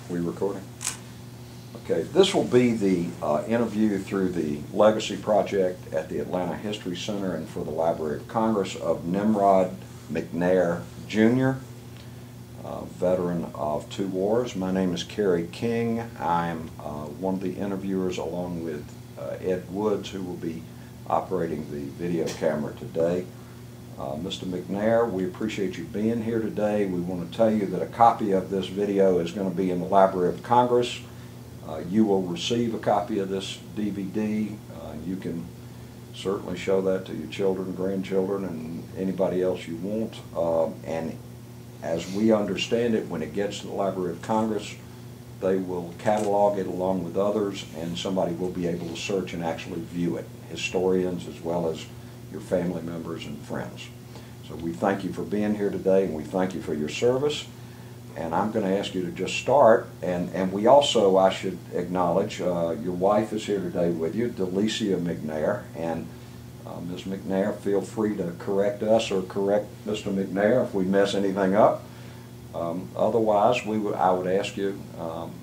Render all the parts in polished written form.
We recording? Okay, this will be the interview through the Legacy Project at the Atlanta History Center and for the Library of Congress of Nimrod McNair, Jr., veteran of 2 wars. My name is Kerry King. I'm one of the interviewers along with Ed Woods, who will be operating the video camera today. Mr. McNair, we appreciate you being here today. We want to tell you that a copy of this video is going to be in the Library of Congress. You will receive a copy of this DVD. You can certainly show that to your children, grandchildren, and anybody else you want. And as we understand it, when it gets to the Library of Congress, they will catalog it along with others, and somebody will be able to search and actually view it, historians as well as your family members and friends. So we thank you for being here today, and we thank you for your service. And I'm going to ask you to just start, and we also, I should acknowledge, your wife is here today with you, Delicia McNair, and Ms. McNair, feel free to correct us or correct Mr. McNair if we mess anything up. Otherwise, I would ask you,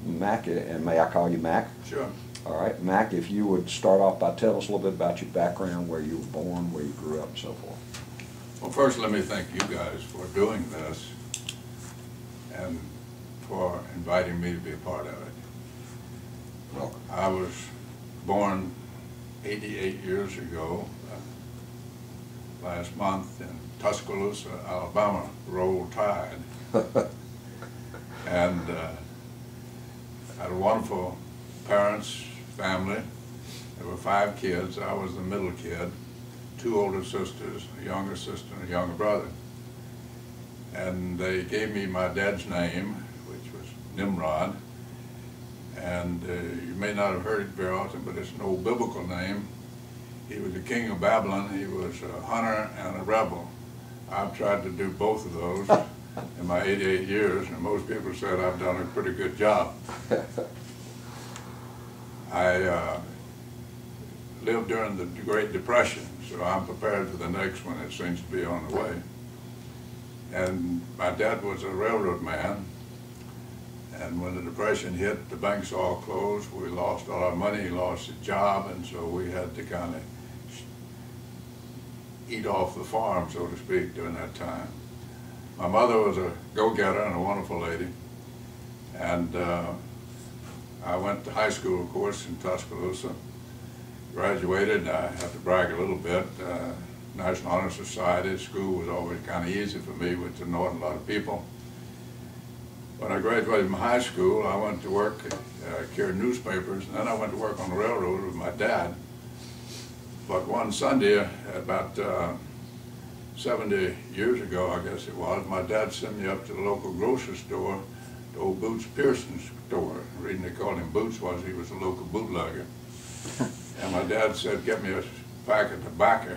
Mac, and may I call you Mac? Sure. All right, Mac, if you would start off by telling us a little bit about your background, where you were born, where you grew up, and so forth. Well, first let me thank you guys for doing this and for inviting me to be a part of it. Welcome. I was born 88 years ago, last month in Tuscaloosa, Alabama, Roll Tide. And had wonderful parents, family. There were 5 kids. I was the middle kid, 2 older sisters, a younger sister and a younger brother. And they gave me my dad's name, which was Nimrod. And you may not have heard it very often, but it's an old biblical name. He was the king of Babylon. He was a hunter and a rebel. I've tried to do both of those in my 88 years, and most people said I've done a pretty good job. I lived during the Great Depression, so I'm prepared for the next one. It seems to be on the way. And my dad was a railroad man, and when the Depression hit, the banks all closed. We lost all our money, lost a job, and so we had to kind of eat off the farm, so to speak, during that time. My mother was a go-getter and a wonderful lady, and I went to high school, of course, in Tuscaloosa, graduated, and I have to brag a little bit, National Honor Society. School was always kind of easy for me, went to know a lot of people. When I graduated from high school, I went to work, carried newspapers, and then I went to work on the railroad with my dad. But one Sunday, about 70 years ago, I guess it was, my dad sent me up to the local grocery store, the old Boots Pearson's store. The reason they called him Boots was he was a local bootlegger. And my dad said, get me a pack of tobacco.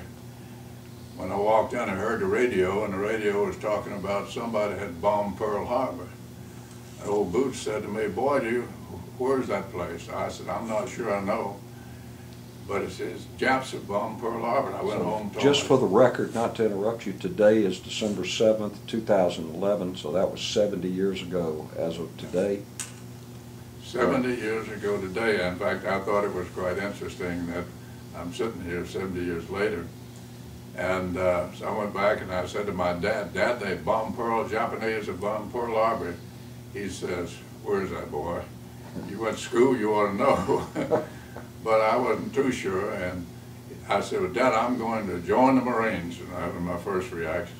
When I walked in, I heard the radio, and the radio was talking about somebody had bombed Pearl Harbor. And old Boots said to me, boy, where's that place? I said, I'm not sure I know. But it says, Japs have bombed Pearl Harbor. I went home and told Just for the record, not to interrupt you, today is December 7th, 2011, so that was 70 years ago as of today. 70 years ago today. In fact, I thought it was quite interesting that I'm sitting here 70 years later. And so I went back and I said to my dad, Dad, they bombed Japanese have bombed Pearl Harbor. He says, where's that boy? You went to school, you ought to know. But I wasn't too sure, and I said, well, Dad, I'm going to join the Marines. And that was my first reaction.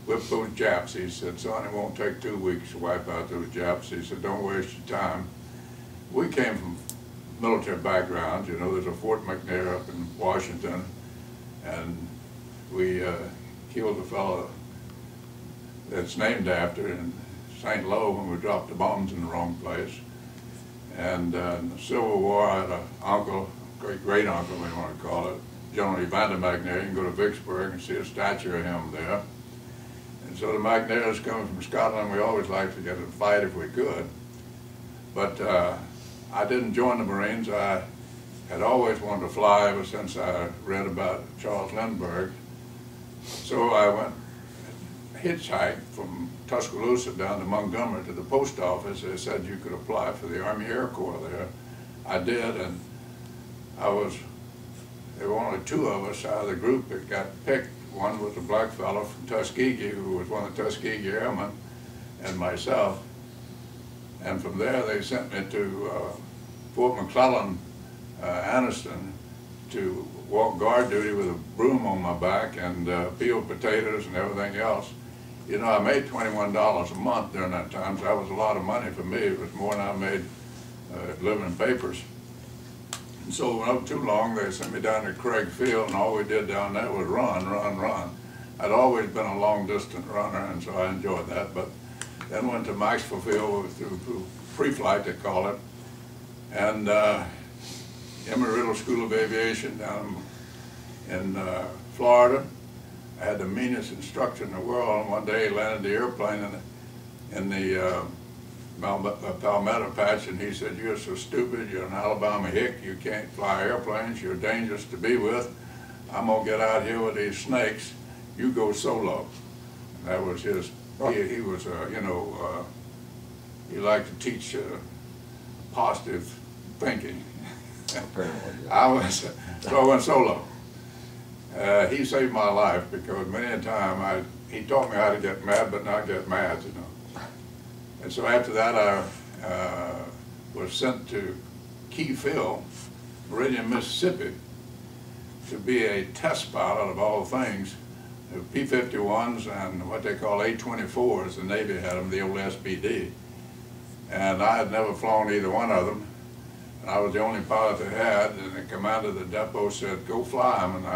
Whip those Japs. He said, son, it won't take 2 weeks to wipe out those Japs. He said, don't waste your time. We came from military backgrounds. You know, there's a Fort McNair up in Washington, and we killed a fellow that's named after in St. Lo when we dropped the bombs in the wrong place. And in the Civil War, I had an uncle, great-uncle, we want to call it, General Herman McNair. You can go to Vicksburg and see a statue of him there. And so the McNairs coming from Scotland, we always liked to get in a fight if we could. But I didn't join the Marines. I had always wanted to fly ever since I read about Charles Lindbergh. So I went hitchhiked from Tuscaloosa down to Montgomery to the post office. They said you could apply for the Army Air Corps there. I did, and there were only two of us out of the group that got picked. One was a black fellow from Tuskegee, who was one of the Tuskegee Airmen, and myself. And from there, they sent me to Fort McClellan, Anniston, to walk guard duty with a broom on my back and peel potatoes and everything else. You know, I made $21 a month during that time, so that was a lot of money for me. It was more than I made living papers. And so not too long, they sent me down to Craig Field, and all we did down there was run, run, run. I'd always been a long-distance runner, and so I enjoyed that. But then went to Maxwell Field through pre-flight, they call it, and Embry-Riddle School of Aviation down in Florida. I had the meanest instructor in the world, and one day he landed the airplane in the Palmetto Patch, and he said, "You're so stupid, you're an Alabama hick, you can't fly airplanes, you're dangerous to be with. I'm gonna get out here with these snakes, you go solo." And that was his, he was, you know, he liked to teach positive thinking. Apparently, yeah. So I went solo. He saved my life because many a time he taught me how to get mad but not get mad, you know. And so after that I was sent to Keyfield, Meridian, Mississippi, to be a test pilot of all things, P-51s and what they call A-24s, the Navy had them, the old SBD. And I had never flown either one of them. And I was the only pilot they had, and the commander of the depot said, "Go fly them." And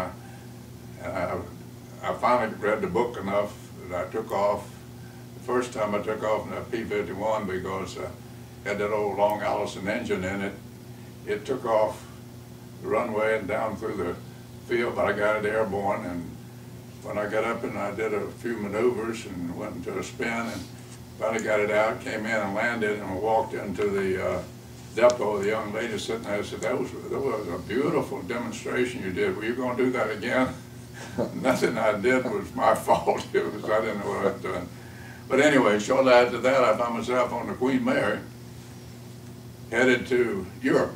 I finally read the book enough that I took off. The first time I took off in that P-51, because it had that old Long Allison engine in it, it took off the runway and down through the field, but I got it airborne. And when I got up and I did a few maneuvers and went into a spin and finally got it out, came in and landed, and walked into the depot. The young lady sitting there said, that was a beautiful demonstration you did. Were you going to do that again?" Nothing I did was my fault. I didn't know what I was doing. But anyway, shortly after that, I found myself on the Queen Mary, headed to Europe.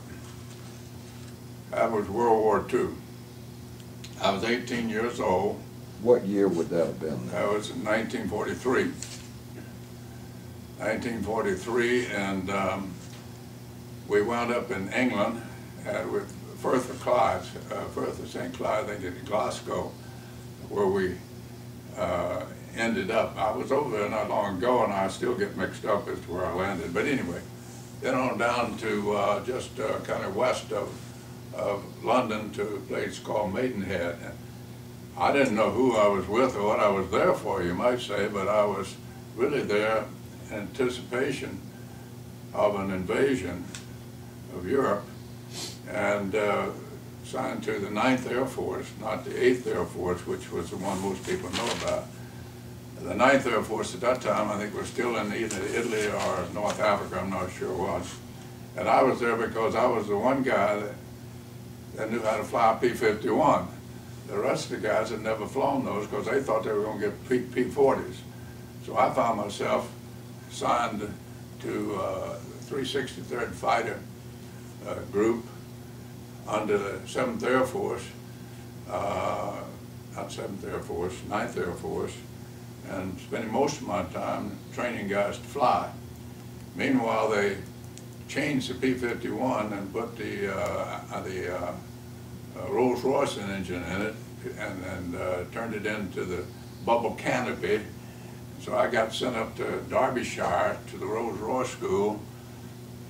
That was World War II. I was 18 years old. What year would that have been? That was in 1943. 1943, and we wound up in England with Firth of Clyde, Firth of St. Clyde, I think in Glasgow, where we ended up. I was over there not long ago, and I still get mixed up as to where I landed. But anyway, then on down to just kind of west of London to a place called Maidenhead. And I didn't know who I was with or what I was there for, you might say, but I was really there in anticipation of an invasion of Europe, and signed to the 9th Air Force, not the 8th Air Force, which was the one most people know about. The 9th Air Force at that time, I think, was still in either Italy or North Africa, I'm not sure what. And I was there because I was the one guy that knew how to fly a P-51. The rest of the guys had never flown those because they thought they were going to get P-40s. So I found myself signed to 363rd Fighter Group under the 7th Air Force, not 7th Air Force, 9th Air Force, and spending most of my time training guys to fly. Meanwhile, they changed the P-51 and put the Rolls-Royce engine in it, and turned it into the bubble canopy. So I got sent up to Derbyshire to the Rolls-Royce school,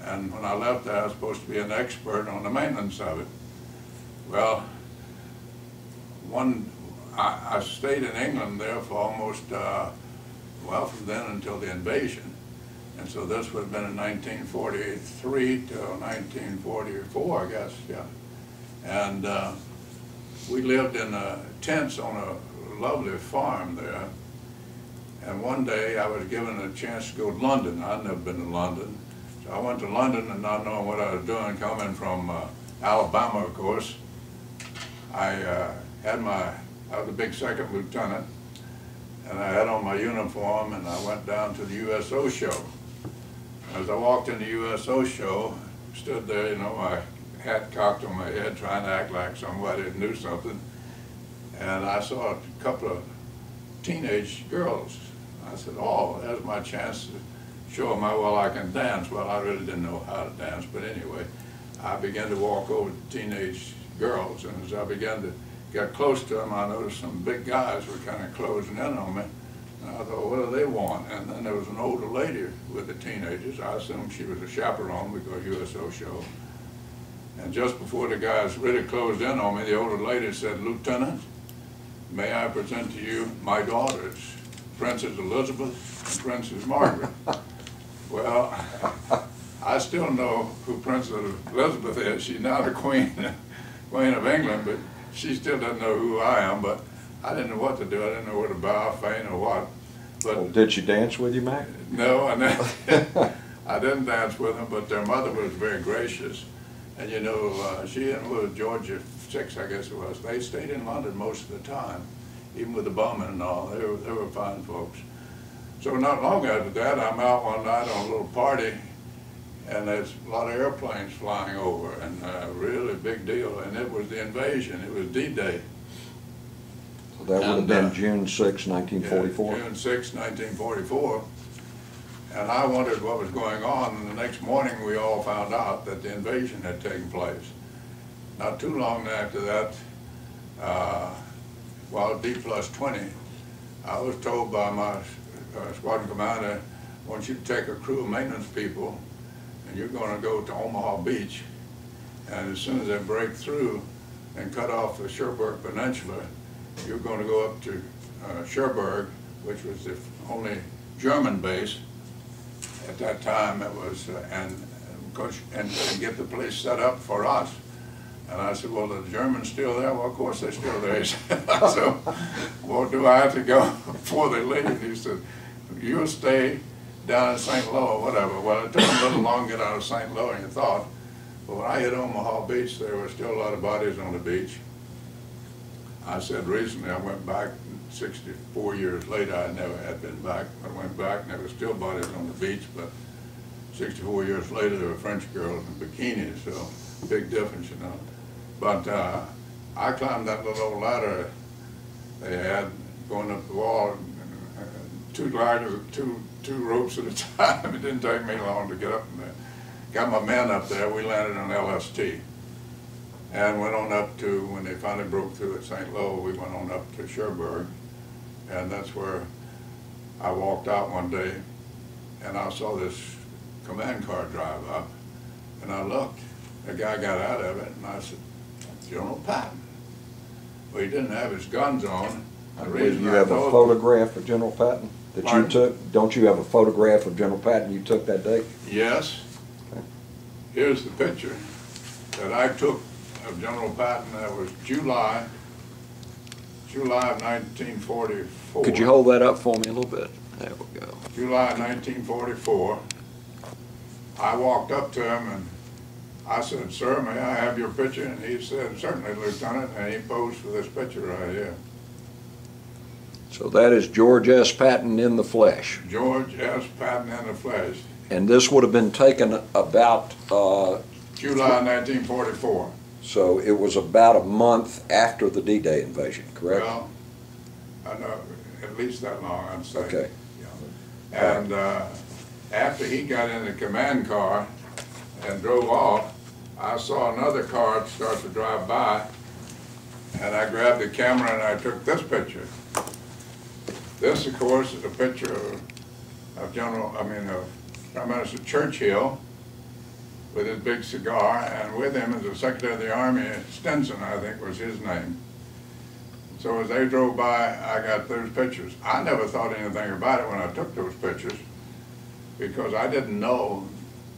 and when I left there, I was supposed to be an expert on the maintenance of it. Well, I stayed in England there for almost, well, from then until the invasion. And so this would have been in 1943 till 1944, I guess, yeah. And we lived in tents on a lovely farm there. And one day I was given a chance to go to London. I'd never been to London. So I went to London, and not knowing what I was doing, coming from Alabama, of course. I was a big second lieutenant, and I had on my uniform, and I went down to the USO show. As I walked in the USO show, stood there, you know, my hat cocked on my head, trying to act like somebody that knew something, and I saw a couple of teenage girls. I said, oh, there's my chance to show them how well I can dance. Well, I really didn't know how to dance, but anyway, I began to walk over to teenage girls, and as I began to get close to them, I noticed some big guys were kind of closing in on me. And I thought, what do they want? And then there was an older lady with the teenagers. I assumed she was a chaperone because USO show. And just before the guys really closed in on me, the older lady said, Lieutenant, may I present to you my daughters, Princess Elizabeth and Princess Margaret. Well, I still know who Princess Elizabeth is. She's now the Queen of England, but she still doesn't know who I am. But I didn't know what to do. I didn't know where to bow, faint, or what. But well, did she dance with you, Mac? No, I didn't dance with them, but their mother was very gracious. And you know, she and with Georgia VI, I guess it was, they stayed in London most of the time, even with the bombing and all. They were fine folks. So not long after that, I'm out one night on a little party, and there's a lot of airplanes flying over, and a really big deal, and it was the invasion. It was D-Day. So that would have been June 6, 1944? Yeah, June 6, 1944. And I wondered what was going on, and the next morning we all found out that the invasion had taken place. Not too long after that, while D+20, I was told by my squadron commander, I want you to take a crew of maintenance people, and you're going to go to Omaha Beach, and as soon as they break through and cut off the Cherbourg Peninsula, you're going to go up to Cherbourg, which was the only German base at that time. It was, and get the place set up for us. And I said, well, are the Germans still there? Well, of course they're still there. He said, so, well, do I have to go before they leave? He said, you'll stay down in St. Louis or whatever. Well, it took a little long to get out of St. Louis, and you thought, but when I hit Omaha Beach, there were still a lot of bodies on the beach. I said recently, I went back 64 years later, I never had been back. I went back and there were still bodies on the beach, but 64 years later, there were French girls in bikinis, so big difference, you know. But I climbed that little old ladder they had going up the wall, two ladders, two ropes at a time. It didn't take me long to get up in there. Got my men up there, we landed on LST. And went on up to, when they finally broke through at St. Louis, we went on up to Cherbourg. And that's where I walked out one day, and I saw this command car drive up. And I looked, the guy got out of it, and I said, General Patton. Well, he didn't have his guns on. I believe you have a photograph of General Patton that you took? Don't you have a photograph of General Patton you took that day? Yes. Okay. Here's the picture that I took of General Patton. That was July of 1944. Could you hold that up for me a little bit? There we go. July 1944. I walked up to him and I said, sir, may I have your picture? And he said, certainly, Lieutenant, and he posed for this picture right here. So that is George S. Patton in the flesh. George S. Patton in the flesh. And this would have been taken about July 1944. So it was about a month after the D-Day invasion, correct? Well, I know, at least that long, I'd say. Okay. Yeah. And after he got in the command car and drove off, I saw another car start to drive by, and I grabbed the camera and I took this picture. This, of course, is a picture of Prime Minister Churchill with his big cigar, and with him is the Secretary of the Army, Stinson, I think was his name. So as they drove by, I got those pictures. I never thought anything about it when I took those pictures, because I didn't know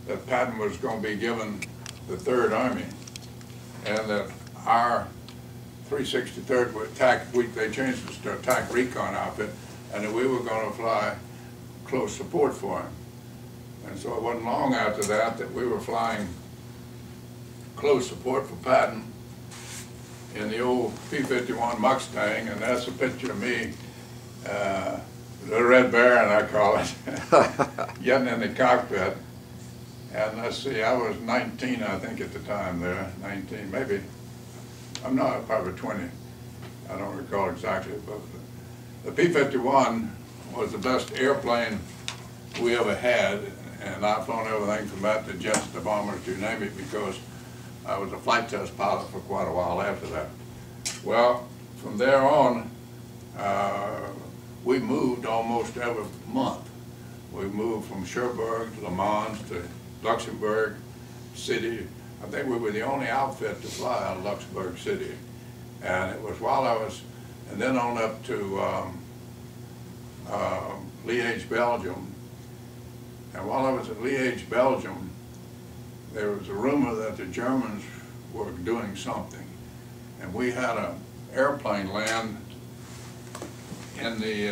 that Patton was going to be given the 3rd Army, and that our 363rd would attack, they changed it to attack recon outfit, and that we were going to fly close support for him. And so it wasn't long after that that we were flying close support for Patton in the old P-51 Mustang, and that's a picture of me the Red Baron, I call it, getting in the cockpit. And let's see, I was 19, I think, at the time there, 19, maybe. I'm not, probably 20. I don't recall exactly, but the P-51 was the best airplane we ever had, and I've flown everything from that to jets to bombers, you name it, because I was a flight test pilot for quite a while after that. Well, from there on, we moved almost every month. We moved from Cherbourg to Le Mans to Luxembourg City. I think we were the only outfit to fly out of Luxembourg City. And it was while I was, and then on up to Liège, Belgium. And while I was at Liège, Belgium, there was a rumor that the Germans were doing something. And we had an airplane land in the,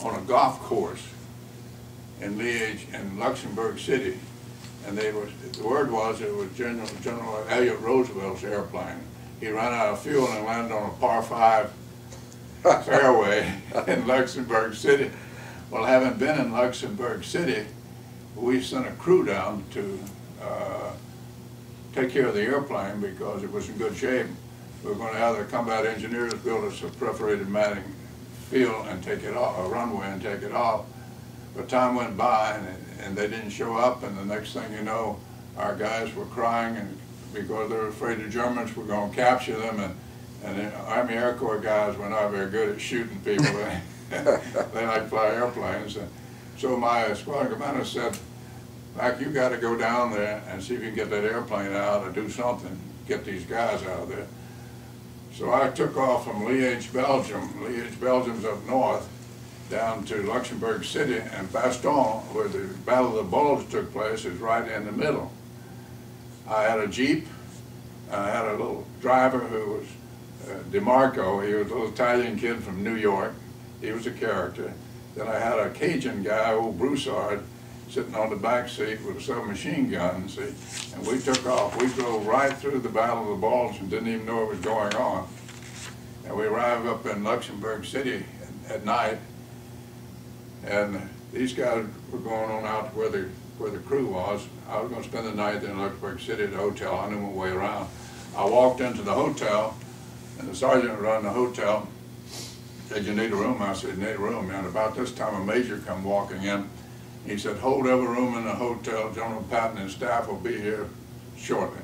on a golf course in Liège, in Luxembourg City. And they was, the word was it was General Elliott Roosevelt's airplane. He ran out of fuel and landed on a par 5 fairway in Luxembourg City. Well, having been in Luxembourg City, we sent a crew down to take care of the airplane because it was in good shape. We were going to have the combat engineers build us a perforated matting field and take it off, a runway and take it off. But time went by and they didn't show up, and the next thing you know, our guys were crying and because they were afraid the Germans were going to capture them, and the Army Air Corps guys were not very good at shooting people. They like to fly airplanes. And so my squadron commander said, Mac, you got to go down there and see if you can get that airplane out or do something, get these guys out of there. So I took off from Liège, Belgium. Liège, Belgium's up north, down to Luxembourg City, and Baston, where the Battle of the Bulge took place, is right in the middle. I had a Jeep, I had a little driver who was DeMarco. He was a little Italian kid from New York. He was a character. Then I had a Cajun guy, old Broussard, sitting on the back seat with a submachine gun, see, and we took off. We drove right through the Battle of the Bulge and didn't even know it was going on. And we arrived up in Luxembourg City at night, and these guys were going on out to where the crew was. I was going to spend the night in Luxembourg City at the hotel. I knew my way around. I walked into the hotel, and the sergeant running the hotel said, "You need a room?" I said, "Need a room." And about this time, a major come walking in. He said, "Hold every room in the hotel. General Patton and staff will be here shortly."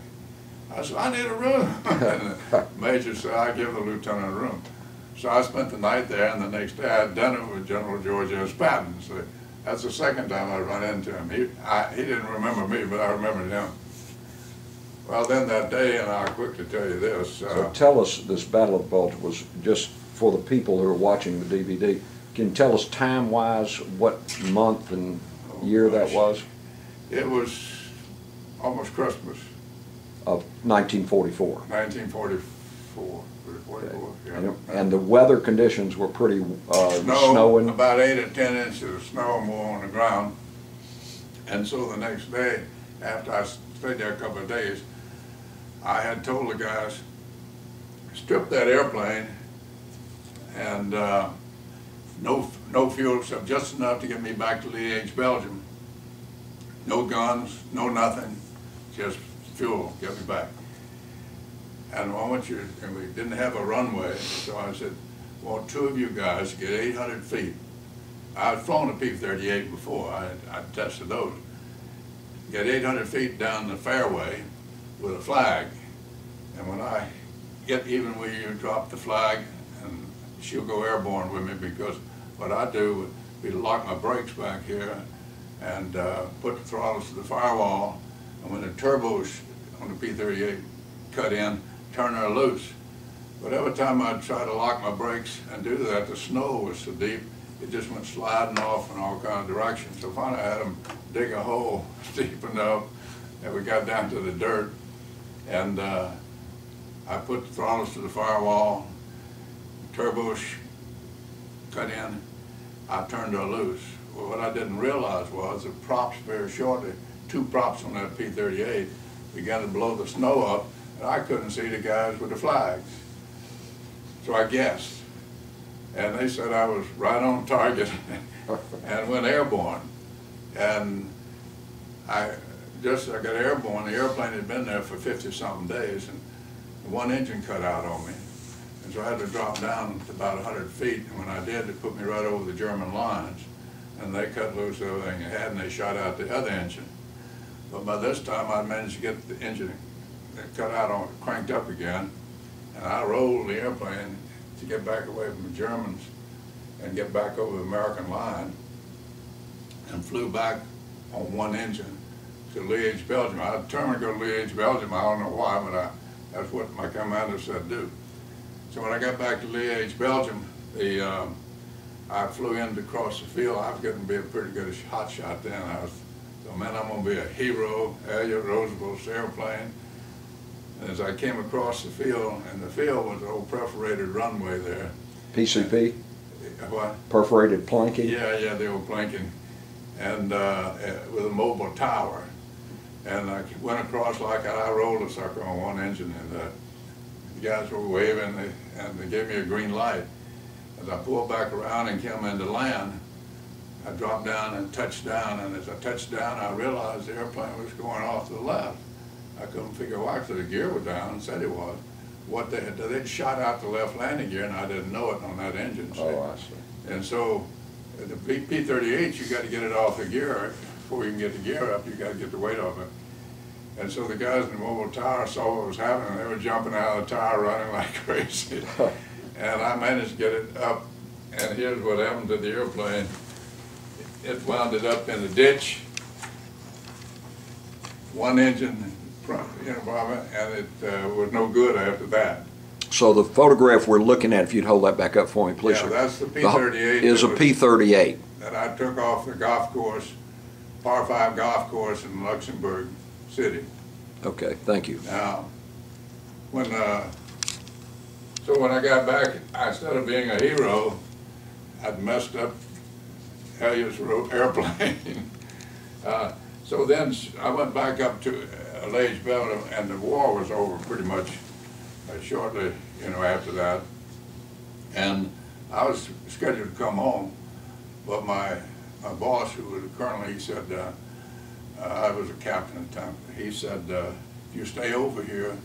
I said, "I need a room." And the major said, "I give the lieutenant a room." So I spent the night there, and the next day I had dinner with General George S. Patton. So that's the second time I run into him. He didn't remember me, but I remembered him. Well, then that day, and I'll quickly tell you this. So tell us, this Battle of the Bulge was just for the people who are watching the DVD. Can you tell us time-wise what month and year that was? It was almost Christmas. Of 1944. 1944. 44, yeah. And the weather conditions were pretty snowing? About 8 or 10 inches of snow more on the ground. And so the next day, after I stayed there a couple of days, I had told the guys, strip that airplane and no fuel except just enough to get me back to Liège, Belgium. No guns, no nothing, just fuel, get me back. And and we didn't have a runway, so I said, I want 2 of you guys to get 800 feet. I had flown a P-38 before, I tested those. Get 800 feet down the fairway with a flag. And when I get even with you, drop the flag, and she'll go airborne with me, because what I do would be to lock my brakes back here and put the throttles to the firewall, and when the turbos on the P-38 cut in, turn her loose. But every time I'd try to lock my brakes and do that, the snow was so deep, it just went sliding off in all kinds of directions. So finally I had them dig a hole deep enough that we got down to the dirt, and I put the throttles to the firewall, turbos cut in, I turned her loose. Well, what I didn't realize was the props very shortly, 2 props on that P-38 began to blow the snow up, and I couldn't see the guys with the flags. So I guessed. and they said I was right on target and went airborne. And I got airborne. The airplane had been there for 50-something days, and one engine cut out on me. And so I had to drop down to about 100 feet, and when I did, it put me right over the German lines. And they cut loose everything they had, and they shot out the other engine. But by this time, I managed to get the engine cut out on, cranked up again, and I rolled the airplane to get back away from the Germans and get back over the American line, and flew back on one engine to Liège, Belgium. I was determined to go to Liège, Belgium. I don't know why, but that's what my commander said do. So when I got back to Liège, Belgium, I flew in to cross the field. I was getting to be a pretty good hot shot then. So man, I'm going to be a hero, Elliott Roosevelt's airplane. And as I came across the field, and the field was an old perforated runway there. PCP? What? Perforated planking? Yeah, the old planking. And with a mobile tower. And I went across like I rolled a sucker on one engine, and the guys were waving, and they gave me a green light. As I pulled back around and came into land, I dropped down and touched down, and as I touched down, I realized the airplane was going off to the left. I couldn't figure why, because the gear was down, and said it was. What they'd shot out the left landing gear, and I didn't know it on that engine. Oh, I see. And so the P-38, you got to get it off the gear. Before you can get the gear up, you got to get the weight off it. And so the guys in the mobile tower saw what was happening. They were jumping out of the tower, running like crazy. And I managed to get it up, and here's what happened to the airplane. It wound up in the ditch, one engine, and it was no good after that. So the photograph we're looking at, if you'd hold that back up for me, please. Yeah, that's the P-38. Is a P-38. That I took off the golf course, par 5 golf course in Luxembourg City. Okay, thank you. Now, so when I got back, instead of being a hero, I'd messed up Elliott's airplane. So then I went back up to Liège, Belgium, and the war was over pretty much shortly, after that. And I was scheduled to come home, but my boss, who was a colonel, he said, I was a captain at the time, he said, if you stay over here,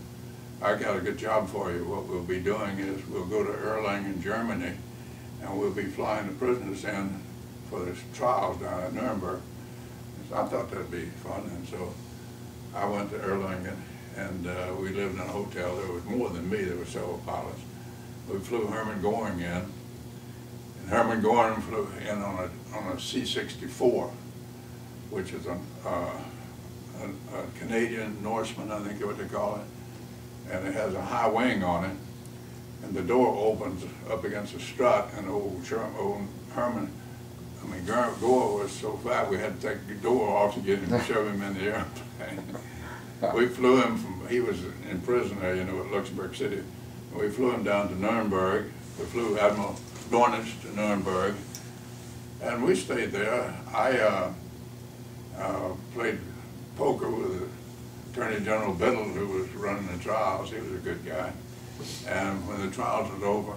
I got a good job for you. What we'll be doing is we'll go to Erlangen, Germany, and we'll be flying the prisoners in for the trials down at Nuremberg. So I thought that'd be fun, and so I went to Erlangen, and we lived in a hotel. There was more than me. There were several pilots. We flew Herman Goering in, and Herman Goering flew in on a C-64, which is a Canadian Norseman, I think is what they call it. And it has a high wing on it, and the door opens up against a strut, and old Herman, Gore was so fat we had to take the door off to get him to shove him in the airplane. We flew him he was in prison there, at Luxembourg City. And we flew him down to Nuremberg. We flew Admiral Dornish to Nuremberg, and we stayed there. I played poker with Attorney General Biddle, who was running the trials. He was a good guy. And when the trials was over,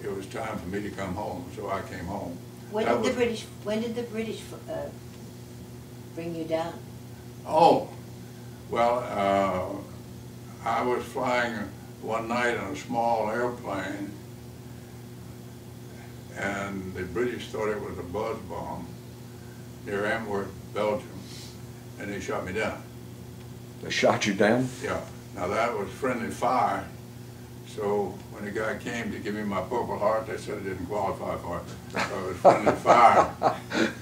it was time for me to come home, so I came home. When did the British bring you down? Oh, well, I was flying one night on a small airplane, and the British thought it was a buzz bomb near Antwerp, Belgium, and they shot me down. They shot you down? Yeah. Now that was friendly fire, so when the guy came to give me my Purple Heart, they said I didn't qualify for it. So it was friendly fire.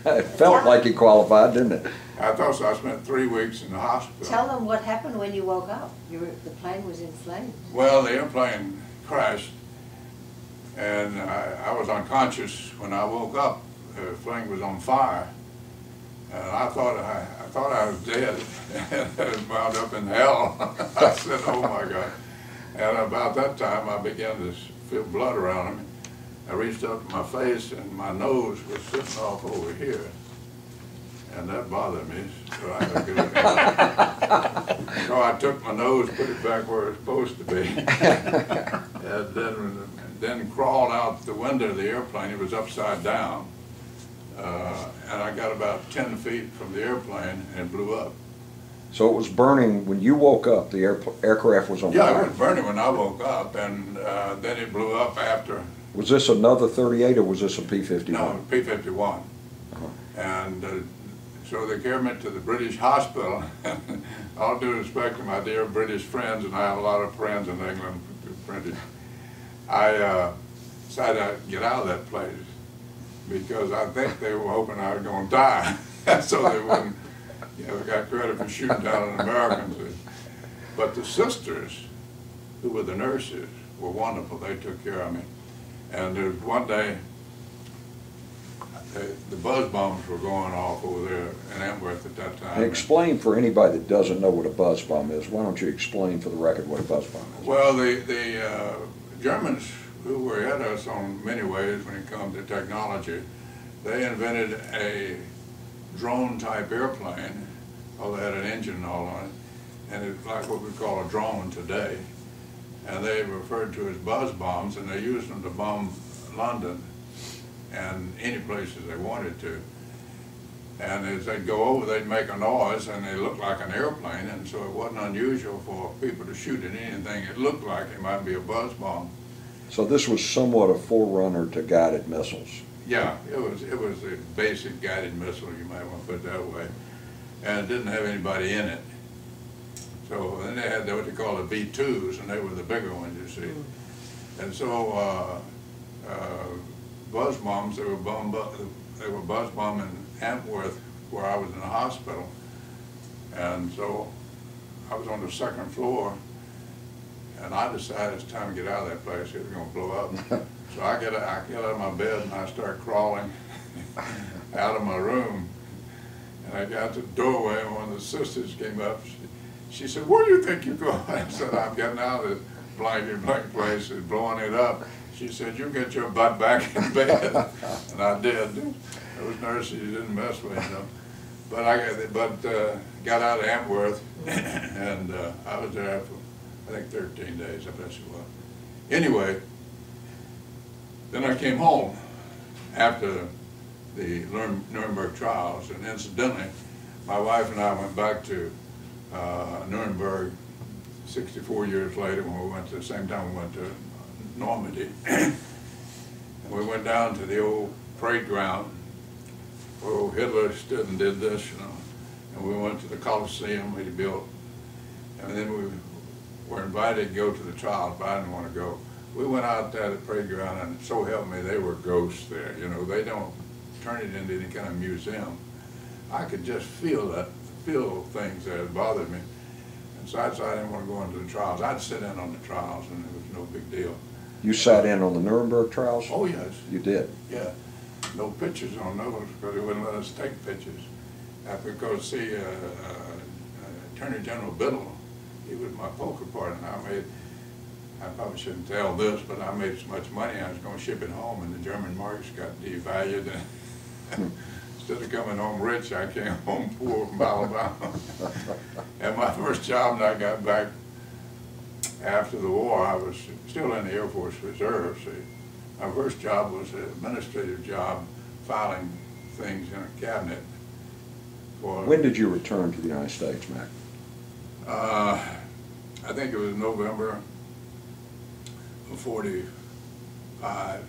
It felt like you qualified, didn't it? I thought so. I spent 3 weeks in the hospital. Tell them what happened when you woke up. The plane was in flames. Well, the airplane crashed, and I was unconscious when I woke up. The plane was on fire, and I thought I was dead and wound up in hell. I said, "Oh my God!" And about that time, I began to feel blood around me. I reached up to my face, and my nose was sitting off over here. And that bothered me, so I had to get it. So I took my nose, put it back where it's supposed to be. And then crawled out the window of the airplane. It was upside down. And I got about 10 feet from the airplane and it blew up. So it was burning when you woke up, the aircraft was on fire? Yeah, it was burning when I woke up, and then it blew up after. Was this another 38 or was this a P-51? No, P-51. And so they carried me to the British hospital. All due respect to my dear British friends, and I have a lot of friends in England, British, I decided I'd get out of that place because I think they were hoping I was going to die, so they wouldn't, you know, got credit for shooting down an American. But the sisters, who were the nurses, were wonderful. They took care of me. And there was one day, the buzz bombs were going off over there in Antwerp at that time. And explain for anybody that doesn't know what a buzz bomb is. Why don't you explain for the record what a buzz bomb is? Well, the Germans, who were ahead of us on many ways when it comes to technology, they invented a drone-type airplane. Oh, they had an engine and all on it, and it's like what we call a drone today. And they referred to as buzz bombs, and they used them to bomb London and any places they wanted to. And as they'd go over, they'd make a noise, and they looked like an airplane, and so it wasn't unusual for people to shoot at anything it looked like it might be a buzz bomb. So this was somewhat a forerunner to guided missiles. Yeah, it was a basic guided missile, you might want to put it that way, and it didn't have anybody in it. So then they had what they call the V2s, and they were the bigger ones, you see. And so buzz bombs, they were buzz bombing Antwerp, where I was in the hospital. And so I was on the second floor, and I decided it's time to get out of that place. It was going to blow up. So I get out of my bed and I start crawling out of my room. And I got to the doorway, and one of the sisters came up. She said, "Where do you think you're going?" I said, "I'm getting out of this blank place and blowing it up." She said, "You get your butt back in bed." And I did. Those nurses didn't mess with me, you know. But I got out of Antwerp, and I was there for, I think, 13 days, I bet it was. Anyway, then I came home after the Nuremberg trials, and incidentally, my wife and I went back to Nuremberg 64 years later when we went to the same time we went to Normandy. And we went down to the old parade ground where old Hitler stood and did this, you know. And we went to the Colosseum he built. And then we were invited to go to the trials, but I didn't want to go. We went out there to the parade ground, and so help me, they were ghosts there. You know, they don't turn it into any kind of museum. I could just feel things that bothered me. And so I decided I didn't want to go into the trials. I'd sit in on the trials, and it was no big deal. You sat in on the Nuremberg trials? Oh, yes. You did? Yeah. No pictures on those because they wouldn't let us take pictures. Because, see, Attorney General Biddle, he was my poker partner. I probably shouldn't tell this, but I made so much money I was going to ship it home, and the German marks got devalued. And instead of coming home rich, I came home poor from Alabama. And my first job when I got back after the war, I was still in the Air Force Reserve. See, my first job was an administrative job, filing things in a cabinet. When did you return to the United States, Mac? I think it was November of 45.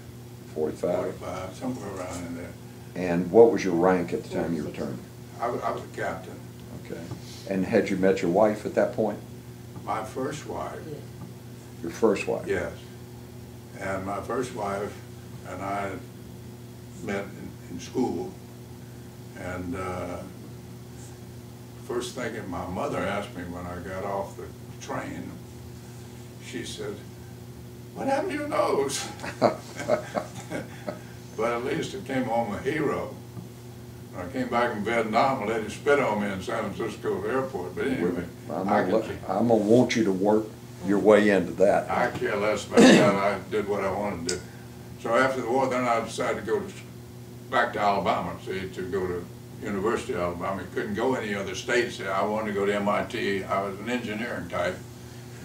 45? 45, somewhere around in there. And what was your rank at the time you returned? I was a captain. Okay. And had you met your wife at that point? My first wife. Your first wife? Yes. And my first wife and I met in school. And first thing that my mother asked me when I got off the train, she said, "What happened to your nose?" But at least it came home a hero. When I came back from Vietnam, a lady spit on me in San Francisco airport. But anyway, I'm gonna want you to work your way into that. I care less about that. I did what I wanted to do. So after the war, then I decided to go back to Alabama, see, to go to University of Alabama. I couldn't go any other states. I wanted to go to MIT. I was an engineering type,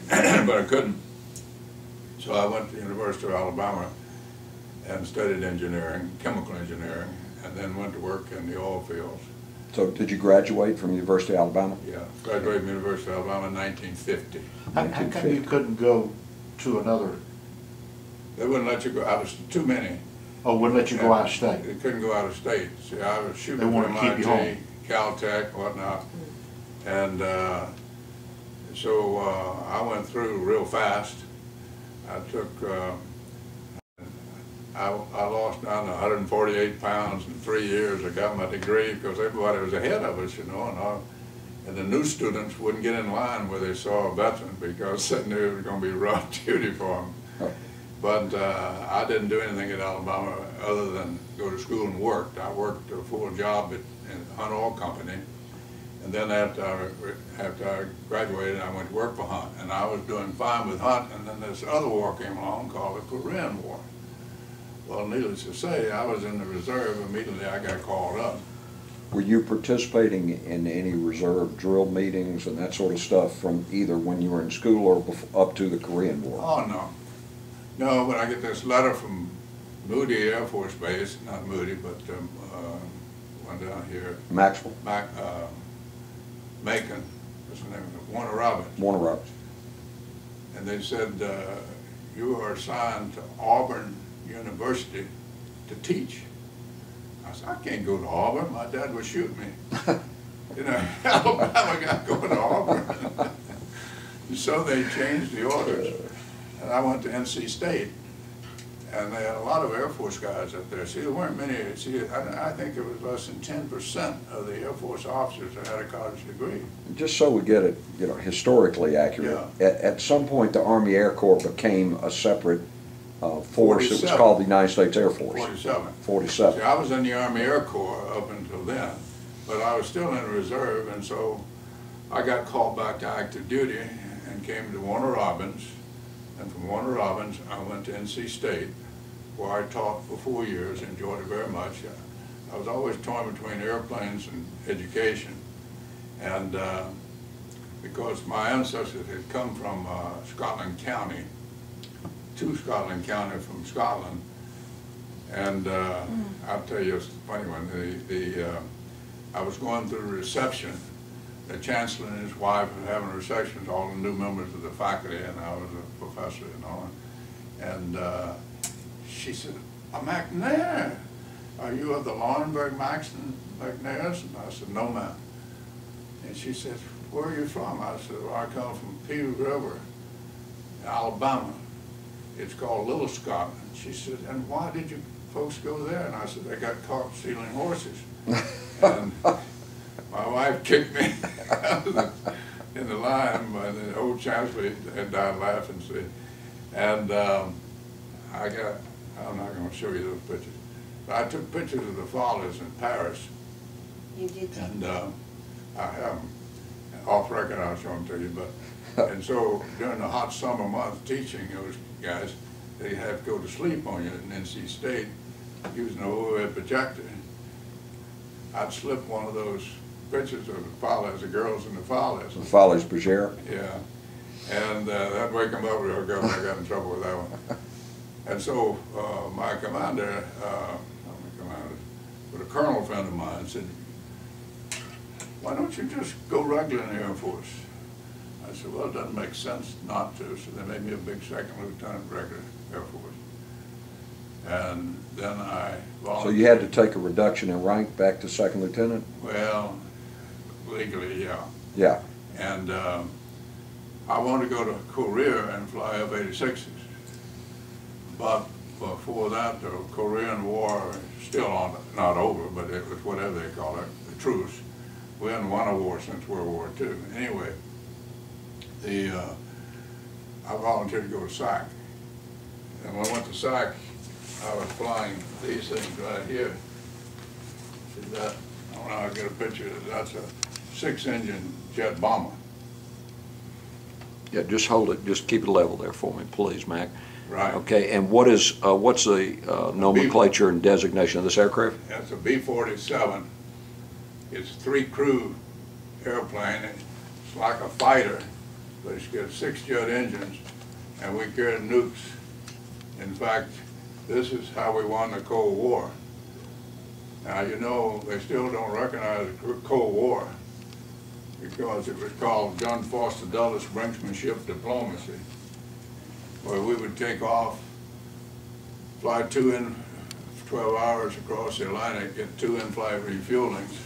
but I couldn't. So I went to the University of Alabama and studied engineering, chemical engineering, and then went to work in the oil fields. So did you graduate from University of Alabama? Yeah, graduated from the University of Alabama in 1950. How come you couldn't go to another, They wouldn't let you go out of, too many. oh, wouldn't let you go out of state? They couldn't go out of state. See, I was shooting They for wanted to keep you home. MIT, Caltech, whatnot. And so I went through real fast. I took, I lost down to 148 pounds in 3 years. I got my degree because everybody was ahead of us, you know, and the new students wouldn't get in line where they saw a veteran because they knew it was going to be rough duty for them. Oh. But I didn't do anything at Alabama other than go to school and worked. I worked a full job at Hunt Oil Company. And then after I graduated, I went to work for Hunt. And I was doing fine with Hunt, and then this other war came along called the Korean War. Well, needless to say, I was in the reserve. Immediately I got called up. Were you participating in any reserve drill meetings and that sort of stuff from either when you were in school or up to the Korean War? Oh, no. No, but I get this letter from Moody Air Force Base, not Moody, but one down here. Maxwell? Macon, what's the name of it? Warner Robins. Warner Robins. And they said, you are assigned to Auburn University to teach. I said, I can't go to Auburn. My dad would shoot me. You know, Alabama got going to Auburn. So they changed the orders. And I went to NC State. And they had a lot of Air Force guys up there. See, there weren't many. See, I think it was less than 10% of the Air Force officers that had a college degree. Just so we get it, you know, historically accurate. Yeah. At some point, the Army Air Corps became a separate force. 47. It was called the United States Air Force. 47. 47. See, I was in the Army Air Corps up until then, but I was still in reserve, and so I got called back to active duty and came to Warner Robins. And from Warner Robins, I went to NC State, where I taught for 4 years, enjoyed it very much. I was always torn between airplanes and education. And because my ancestors had come from Scotland County, to Scotland County from Scotland. And I'll tell you a funny one. I was going through the reception. The chancellor and his wife were having receptions, all the new members of the faculty, and I was a professor, you know. And she said, McNair, are you of the Nuremberg McNairs? And I said, no, ma'am. And she said, where are you from? I said, well, I come from Pea River, Alabama. It's called Little Scotland. She said, and why did you folks go there? And I said, they got caught stealing horses. And my wife kicked me out of in the line, but the old chancellor had died laughing, see. And I'm not going to show you those pictures, but I took pictures of the fathers in Paris. You did. And I have them off record. I'll show them to you. But and so during the hot summer month, teaching those guys, they have to go to sleep on you in NC State using an overhead projector. I'd slip one of those pictures of the fathers, the girls in the fathers. The Follies Bergère. Yeah, and that'd wake them up real good. I got in trouble with that one. And so my commander, but a colonel friend of mine said, why don't you just go regular in the Air Force? I said, well, it doesn't make sense not to. So they made me a big second lieutenant regular Air Force. And then I volunteered. So you had to take a reduction in rank back to second lieutenant? Well, legally, yeah. Yeah. And I wanted to go to Korea and fly F-86s. But before that, the Korean War is still on, not over, but it was whatever they call it, the truce. We hadn't won a war since World War II. Anyway, I volunteered to go to SAC. And when I went to SAC, I was flying these things right here. See that? I don't know how to get a picture of it. That's a 6-engine jet bomber. Yeah, just hold it, just keep it level there for me, please, Mac. Right. Okay, and what's the nomenclature and designation of this aircraft? That's a B-47. It's a 3-crew airplane. It's like a fighter, but it's got 6 jet engines and we carried nukes. In fact, this is how we won the Cold War. Now, you know, they still don't recognize the Cold War because it was called John Foster Dulles Brinksmanship Diplomacy, where we would take off, fly 12 hours across the Atlantic, get 2 in-flight refuelings,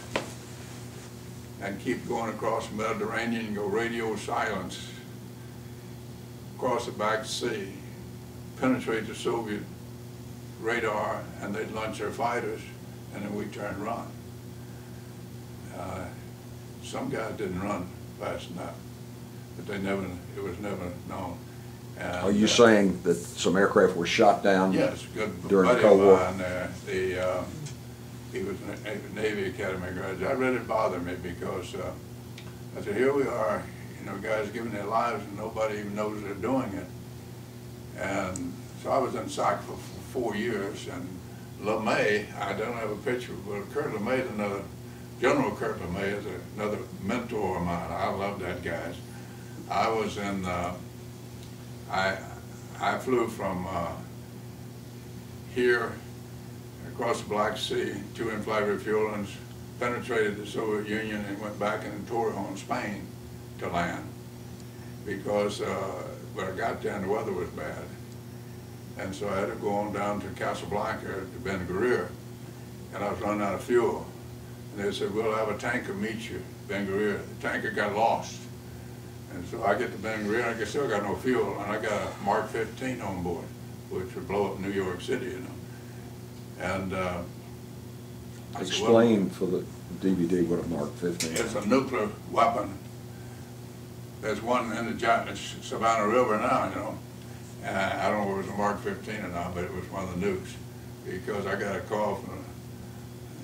and keep going across the Mediterranean and go radio silence, across the back sea, penetrate the Soviet radar, and they'd launch their fighters, and then we'd turn and run. Some guys didn't run fast enough, but it was never known. And, Are you saying that some aircraft were shot down? Yes, good during buddy the Cold War? of mine, he was a Navy Academy graduate. That really bothered me because I said, here we are, you know, guys giving their lives and nobody even knows they're doing it. And so I was in SOC for 4 years, and LeMay, I don't have a picture, but Kurt LeMay is another, General Kurt LeMay is another mentor of mine. I love that guy. I was in, I flew from here across the Black Sea, 2 in-flight refuelings, penetrated the Soviet Union and went back in Torrejon, Spain to land because when I got there and the weather was bad. And so I had to go on down to Casablanca to Ben Guerir, and I was running out of fuel. And they said, we'll have a tanker meet you, Ben Guerir. The tanker got lost. And so I get to Ben Guerir, and I still got no fuel, and I got a Mark 15 on board, which would blow up New York City, you know. And I said, Explain for the DVD what a Mark 15 is. It's a nuclear weapon. There's one in the Savannah River now, you know. I don't know if it was a Mark 15 or not, but it was one of the nukes, because I got a call from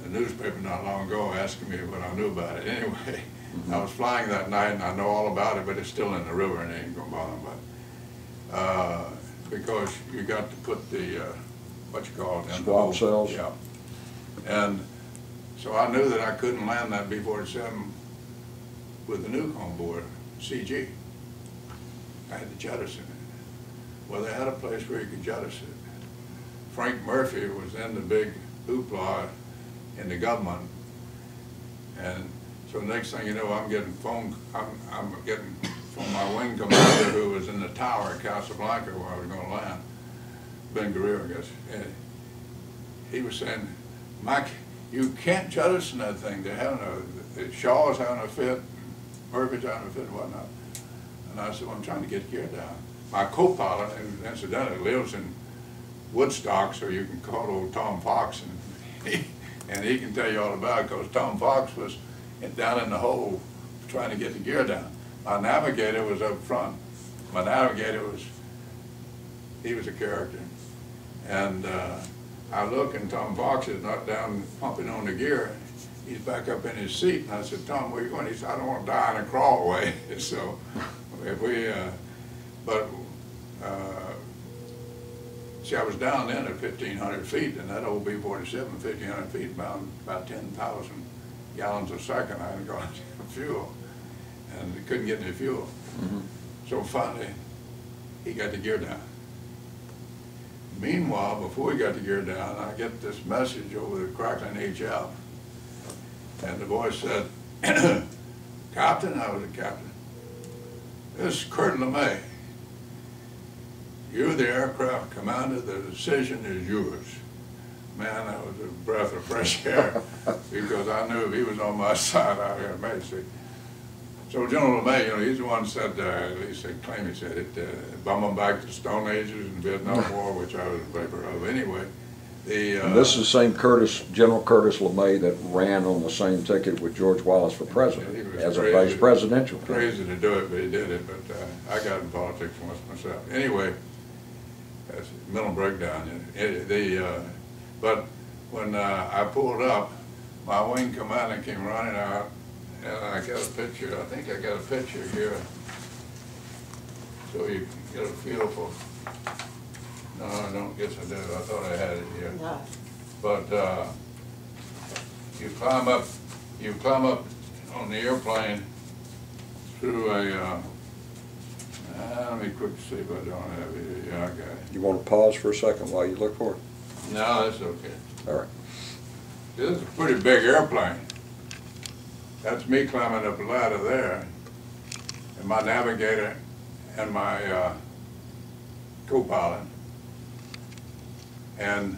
the newspaper not long ago asking me what I knew about it. Anyway, I was flying that night and I know all about it, but it's still in the river and it ain't gonna bother me. Because you got to put the, what you call it? Squab cells? Yeah. And so I knew that I couldn't land that B-47 with the nuke on board, CG. I had to jettison it. Well, they had a place where you could jettison it. Frank Murphy was in the big hoopla in the government, and so next thing you know, I'm getting from my wing commander who was in the tower at Casablanca where I was going to land, Ben Guerir, I guess. And he was saying, Mike, you can't jettison that thing. They're having the Shaw's having a fit, Murphy's having a fit and whatnot. And I said, well, I'm trying to get gear down. My co-pilot, incidentally, lives in Woodstock, so you can call old Tom Fox, and he can tell you all about it, because Tom Fox was down in the hole trying to get the gear down. My navigator was up front. My navigator he was a character. And I look, and Tom Fox is not down pumping on the gear. He's back up in his seat, and I said, Tom, where are you going? He said, I don't want to die in a crawl away. So if we, see, I was down then at 1,500 feet, and that old B-47, 1,500 feet, about 10,000 gallons a second. I hadn't got fuel, and they couldn't get any fuel. So finally, he got the gear down. Meanwhile, before he got the gear down, I get this message over the crackling HF, and the voice said, Captain, I was a captain. This is Kurt LeMay. You're the aircraft commander, the decision is yours. Man, that was a breath of fresh air, because I knew if he was on my side, I had mercy. So General LeMay, you know, he's the one who said, he said it, bumming back to the Stone Ages and Vietnam War, which I was in favor of anyway. And this is the same General Curtis LeMay that ran on the same ticket with George Wallace for president as a vice presidential candidate. Crazy to do it, but he did it. But I got in politics once myself. Anyway, that's a mental breakdown. But when I pulled up, my wing commander came running out, and I got a picture. I think I got a picture here, so you can get a feel for. No, I don't guess I did. I thought I had it here. No. But you climb up on the airplane through a, Let me quick see if I don't have it. Yeah, I got it. You want to pause for a second while you look for it? No, that's okay. All right. This is a pretty big airplane. That's me climbing up the ladder there, and my navigator and my co-pilot. And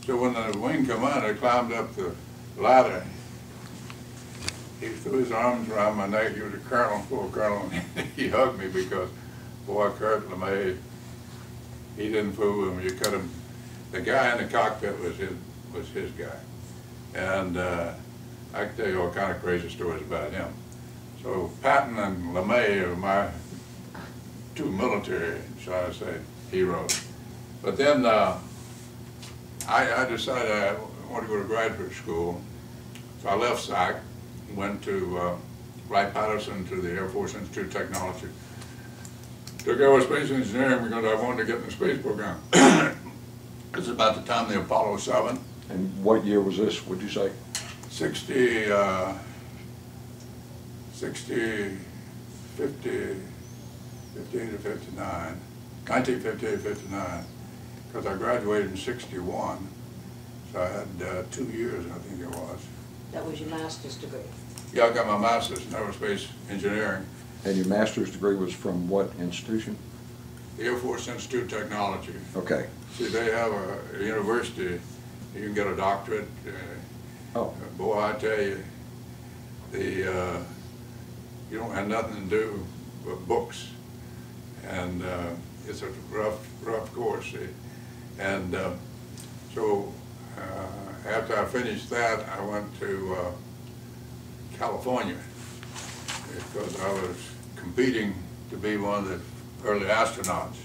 so when the wing come on, I climbed up the ladder. He threw his arms around my neck. He was a colonel, full colonel. He hugged me because, boy, Kurt LeMay, he didn't fool him. You cut him. The guy in the cockpit was his guy. And I can tell you all kind of crazy stories about him. So Patton and LeMay are my two military, shall I say, heroes. But then I decided I wanted to go to graduate school. So I left SAC, went to Wright-Patterson to the Air Force Institute of Technology. Took aerospace engineering because I wanted to get in the space program. It was about the time of the Apollo 7. And what year was this, would you say? 50, 58 to 59, 1958, 59, because I graduated in 61, so I had 2 years, I think it was. That was your master's degree? Yeah, I got my master's in aerospace engineering. And your master's degree was from what institution? The Air Force Institute of Technology. Okay. See, they have a university, you can get a doctorate. Oh. Boy, I tell you, you don't have nothing to do with books. And it's a rough course, see. And so after I finished that, I went to California because I was competing to be one of the early astronauts.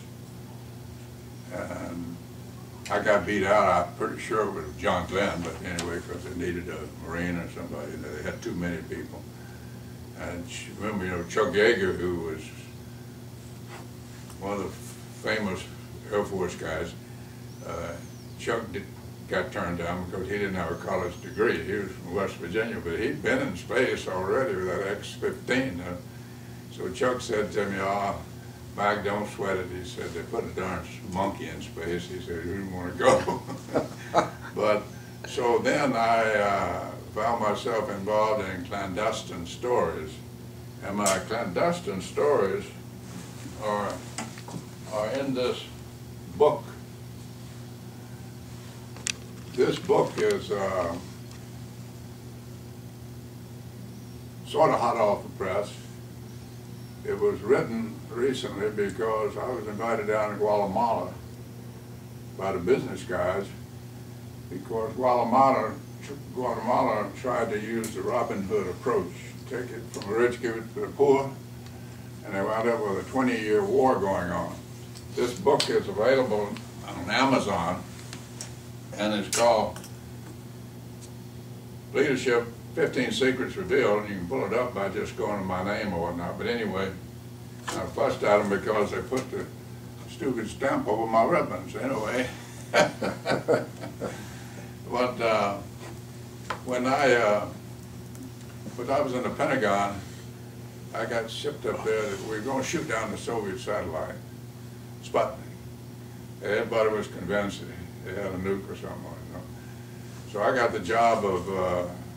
And I got beat out. I'm pretty sure it was John Glenn, but anyway, because they needed a Marine or somebody. They had too many people. And remember, you know, Chuck Yeager, who was one of the famous Air Force guys, Chuck got turned down because he didn't have a college degree. He was from West Virginia, but he'd been in space already with that X-15. So Chuck said to me, "Oh, Mike, don't sweat it." He said, "They put a darn monkey in space." He said, "You didn't want to go." But so then I found myself involved in clandestine stories. And my clandestine stories are in this book. This book is sort of hot off the press. It was written recently because I was invited down to Guatemala by the business guys because Guatemala tried to use the Robin Hood approach, take it from the rich, give it to the poor, and they wound up with a 20-year war going on. This book is available on Amazon, and it's called Leadership 15 Secrets Revealed, and you can pull it up by just going to my name or whatnot. But anyway, I fussed at them because they put the stupid stamp over my ribbons, anyway. But when I was in the Pentagon, I got shipped up there that we were going to shoot down the Soviet satellite, Sputnik. Everybody was convinced they had a nuke or something, you know. So I got the job of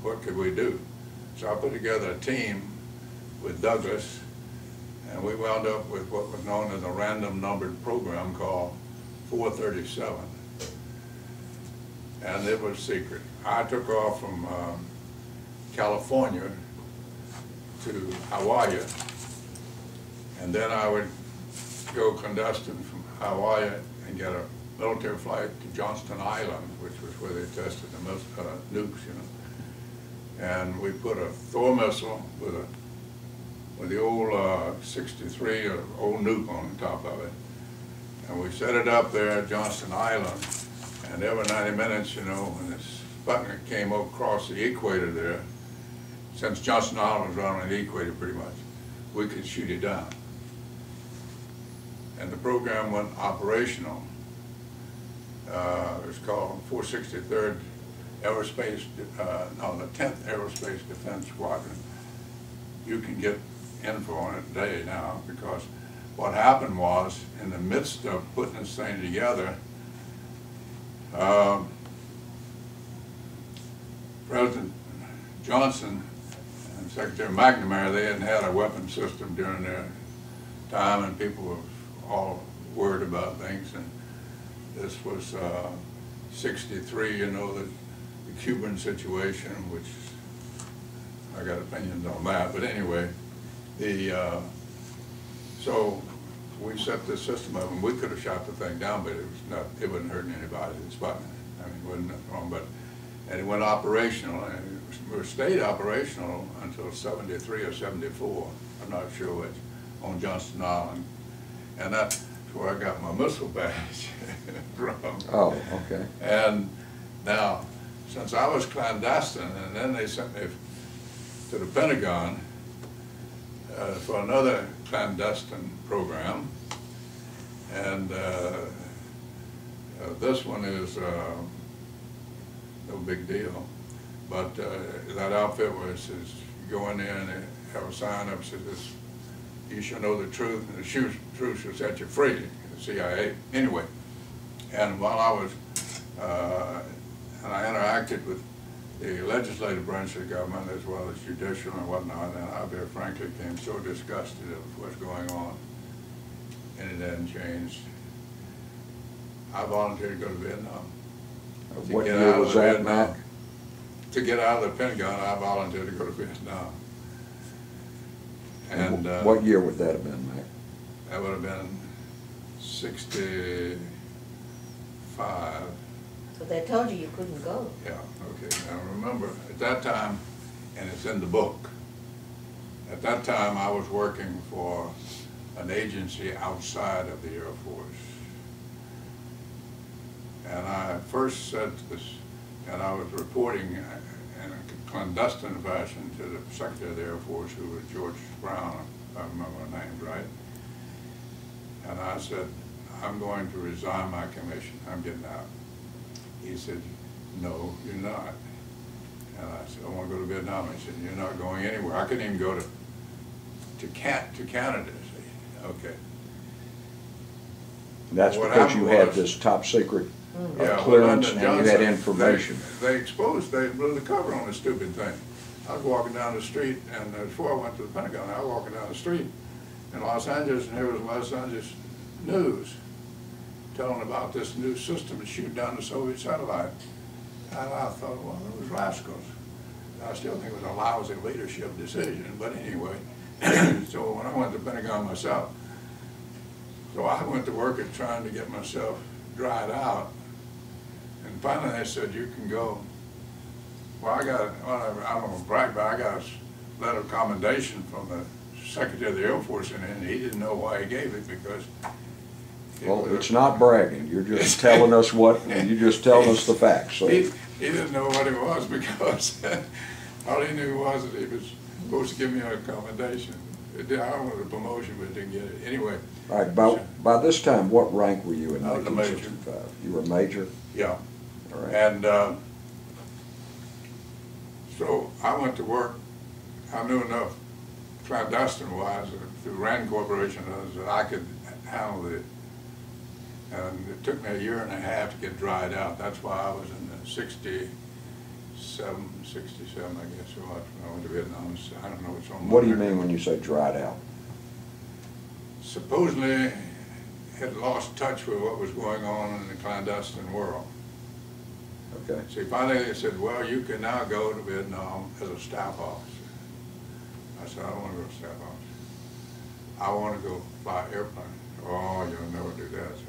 what could we do? So I put together a team with Douglas, and we wound up with what was known as a random numbered program called 437. And it was secret. I took off from California to Hawaii, and then I would go clandestine from Hawaii and get a military flight to Johnston Island, which was where they tested the nukes, you know. And we put a Thor missile with the old 63 old nuke on the top of it, and we set it up there at Johnston Island. And every 90 minutes, you know, when this Sputnik came across the equator there, since Johnston Island was right on the equator pretty much, we could shoot it down. And the program went operational. It was called 463rd Aerospace, no, the 10th Aerospace Defense Squadron. You can get info on it today now, because what happened was, in the midst of putting this thing together, President Johnson and Secretary McNair, they hadn't had a weapon system during their time, and people were all worried about things. And this was 63, you know, the Cuban situation, which I got opinions on that. But anyway, so we set this system up, and we could have shot the thing down, but it wasn't hurting anybody. It's Sputnik. I mean, it wasn't nothing wrong, and it went operational, and it stayed operational until 73 or 74. I'm not sure which, on Johnston Island, and that's where I got my missile badge from. Oh, okay. And now, since I was clandestine, and then they sent me to the Pentagon for another clandestine program, and this one is no big deal, but that outfit was, you go in there and they have a sign up that says, "You shall know the truth, and the truth shall set you free," the CIA. Anyway, and while I was, and I interacted with the legislative branch of the government as well as judicial and whatnot, and I very frankly became so disgusted of what's going on, and it hadn't changed. I volunteered to go to Vietnam. What year was that, Matt? To get out of the Pentagon, I volunteered to go to Vietnam. And what year would that have been, Matt? That would have been 65. So they told you couldn't go. Yeah, okay. Now remember, at that time, and it's in the book, at that time I was working for an agency outside of the Air Force. And I first said this, and I was reporting in a clandestine fashion to the Secretary of the Air Force, who was George Brown, if I remember the names right. And I said, "I'm going to resign my commission. I'm getting out." He said, "No, you're not." And I said, "I want to go to Vietnam." He said, "You're not going anywhere." I couldn't even go to Canada. See? Okay. That's What because you happened had this top secret Yeah, clearance well, and you had information. They blew the cover on the stupid thing. I was walking down the street, and before I went to the Pentagon, I was walking down the street in Los Angeles, and here was Los Angeles News telling about this new system to shoot down the Soviet satellite. And I thought, well, those rascals. I still think it was a lousy leadership decision, but anyway. So when I went to the Pentagon myself, so I went to work at trying to get myself dried out. And finally they said, "You can go." Well, I don't want to brag, but I got a letter of commendation from the Secretary of the Air Force, and he didn't know why he gave it, because Well, it's not bragging. You're just telling us you're just telling us the facts. So. He didn't know what it was, because all he knew was that he was supposed to give me a commendation. I wanted a promotion, but didn't get it. Anyway. All right, by this time, what rank were you in I was a major. 1965? You were a major? Yeah. All right. And so I went to work. I knew enough clandestine-wise through Rand Corporation that I could handle it. And it took me a year and a half to get dried out. That's why I was in the 67, I guess, when I went to Vietnam. I don't know what's on. What do you mean when you say dried out? Supposedly had lost touch with what was going on in the clandestine world. Okay. See, finally they said, "Well, you can now go to Vietnam as a staff officer." I said, "I don't want to go to staff officer. I want to go fly airplane." "Oh, you'll never do that." So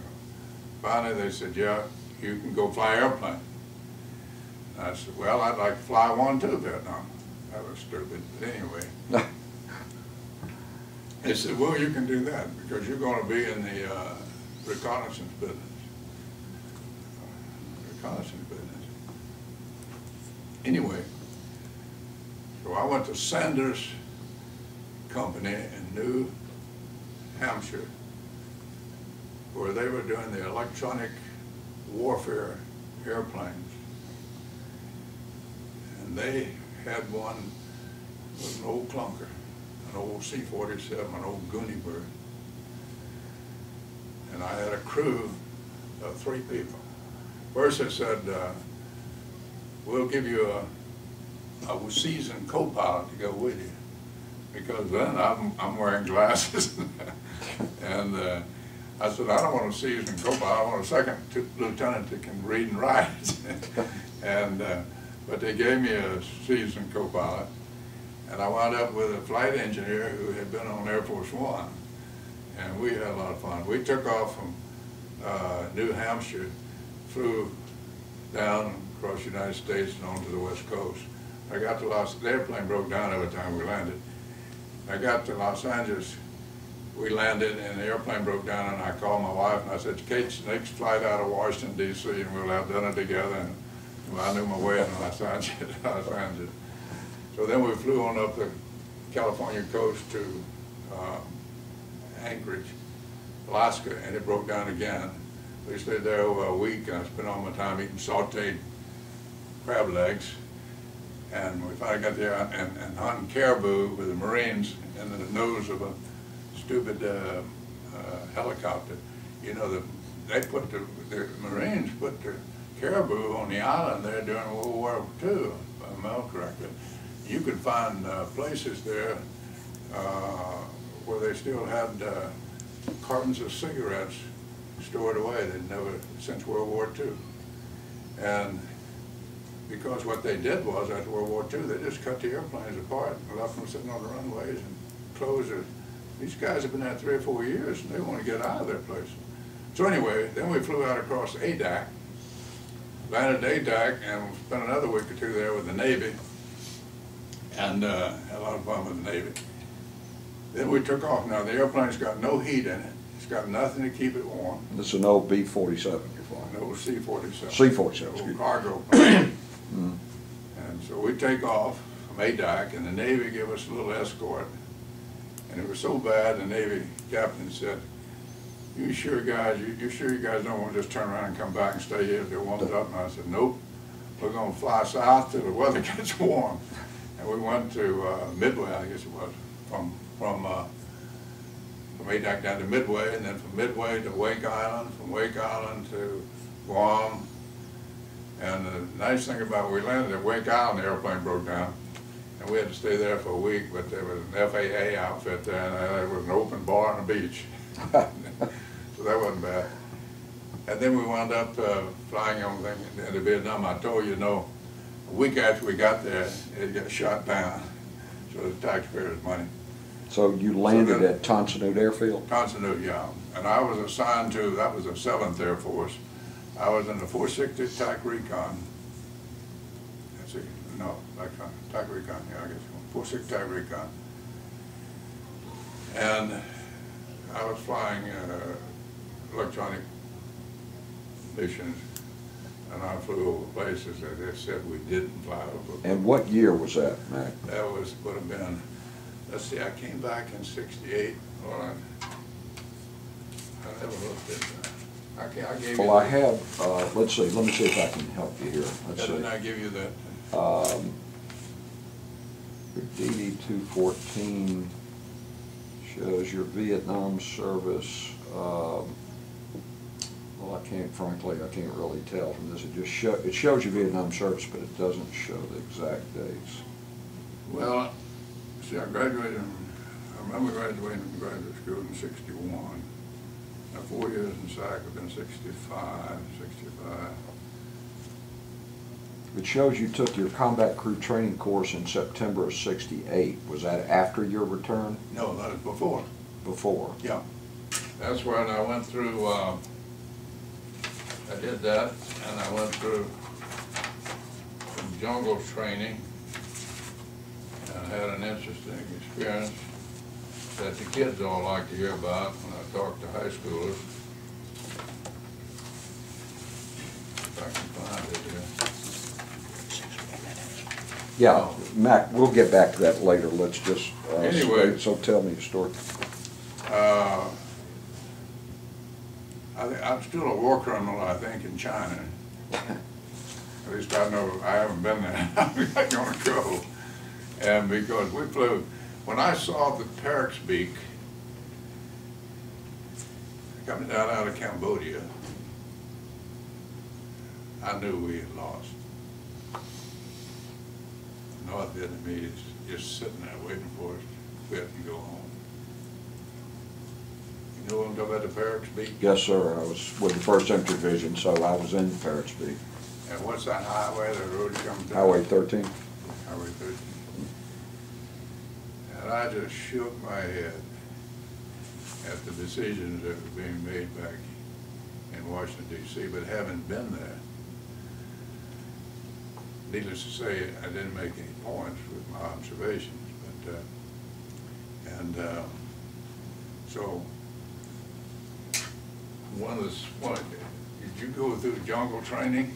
finally they said, "Yeah, you can go fly airplane." And I said, "Well, I'd like to fly one to Vietnam." That was stupid, but anyway. They said, "Well, you can do that because you're going to be in the reconnaissance business." Anyway, so I went to Sanders Company in New Hampshire, where they were doing the electronic warfare airplanes. And they had one with an old clunker. an old C-47, an old Goonie bird. And I had a crew of 3 people. First they said, we'll give you a seasoned co-pilot to go with you. Because then I'm wearing glasses. And I said, I don't want a seasoned co-pilot, I want a second lieutenant that can read and write. And, but they gave me a seasoned co-pilot. And I wound up with a flight engineer who had been on Air Force One. And we had a lot of fun. We took off from New Hampshire, flew down across the United States and onto the West Coast. I got to the airplane broke down every time we landed. I got to Los Angeles, we landed and the airplane broke down, and I called my wife and I said, Kate's next flight out of Washington, D.C. and we'll have dinner together. And well, I knew my way in Los Angeles. So then we flew on up the California coast to Anchorage, Alaska, and it broke down again. We stayed there over a week, and I spent all my time eating sauteed crab legs. And we finally got there and hunting caribou with the Marines in the nose of a stupid helicopter. You know, the Marines put the caribou on the island there during World War II, if I remember correctly. You could find places there where they still had cartons of cigarettes stored away. They'd never, since World War II. And because what they did was, after World War II, they just cut the airplanes apart and left them sitting on the runways and closed it. These guys have been there 3 or 4 years and they want to get out of their place. So anyway, then we flew out across ADAC, landed at ADAC, and spent another week or 2 there with the Navy, and had a lot of fun with the Navy. Then we took off. Now the airplane's got no heat in it. It's got nothing to keep it warm. This is an old B-47 you're flying. An old C-47. C-47, old cargo plane. And so we take off from ADAC, and the Navy gave us a little escort. And it was so bad, the Navy captain said, you sure guys, you sure you guys don't want to just turn around and come back and stay here if they warmed up? And I said, nope, we're going to fly south till the weather gets warm. And we went to Midway, I guess it was, from ADAC down to Midway, and then from Midway to Wake Island, from Wake Island to Guam. And the nice thing about we landed at Wake Island, the airplane broke down, and we had to stay there for a week, but there was an FAA outfit there, and there was an open bar on the beach. So that wasn't bad. And then we wound up flying on into Vietnam. I told you, no, a week after we got there, it got shot down. So the taxpayers' money. So you landed at Tan Son Nhut Airfield? Tan Son Nhut, yeah. And I was assigned to, that was the 7th Air Force. I was in the 460 Attack Recon. Let's see, no, Attack Recon, yeah, I guess. 460 Attack Recon. And I was flying electronic missions, and I flew over places that they said we didn't fly over. And what year was that, Mac? That would have been, let's see, I came back in '68. Hold on. I never looked at that. I gave Well, you I have, let's see, let me see if I can help you here. Let's see. Didn't I give you that? Your DD-214 shows your Vietnam service. Well, frankly, I can't really tell from this. It shows your Vietnam service, but it doesn't show the exact dates. Well, see, I remember graduating from graduate school in '61. Now, 4 years in SAC, I've been 65. It shows you took your combat crew training course in September of '68. Was that after your return? No, that was before. Before? Yeah. That's when I went through, I did that, and I went through some jungle training, and I had an interesting experience that the kids all like to hear about when I talk to high schoolers. If I can find it here. Yeah, Mac, we'll get back to that later. Let's just, Anyway. so tell me a story. I'm still a war criminal, I think, in China. At least I know I haven't been there. I'm not going to go. And because we when I saw the Parrot's beak coming down out of Cambodia, I knew we had lost. North Vietnamese just sitting there waiting for us to quit and go home. You know what I'm talking about, the Parrot's beak? Yes, sir. I was with the 1st Infantry Division, so I was in Parrot's Beak. And what's that highway, the road comes down? Highway 13. Highway 13. And I just shook my head at the decisions that were being made back in Washington, D.C., but having been there, needless to say, I didn't make any points with my observations, but, so, did you go through jungle training?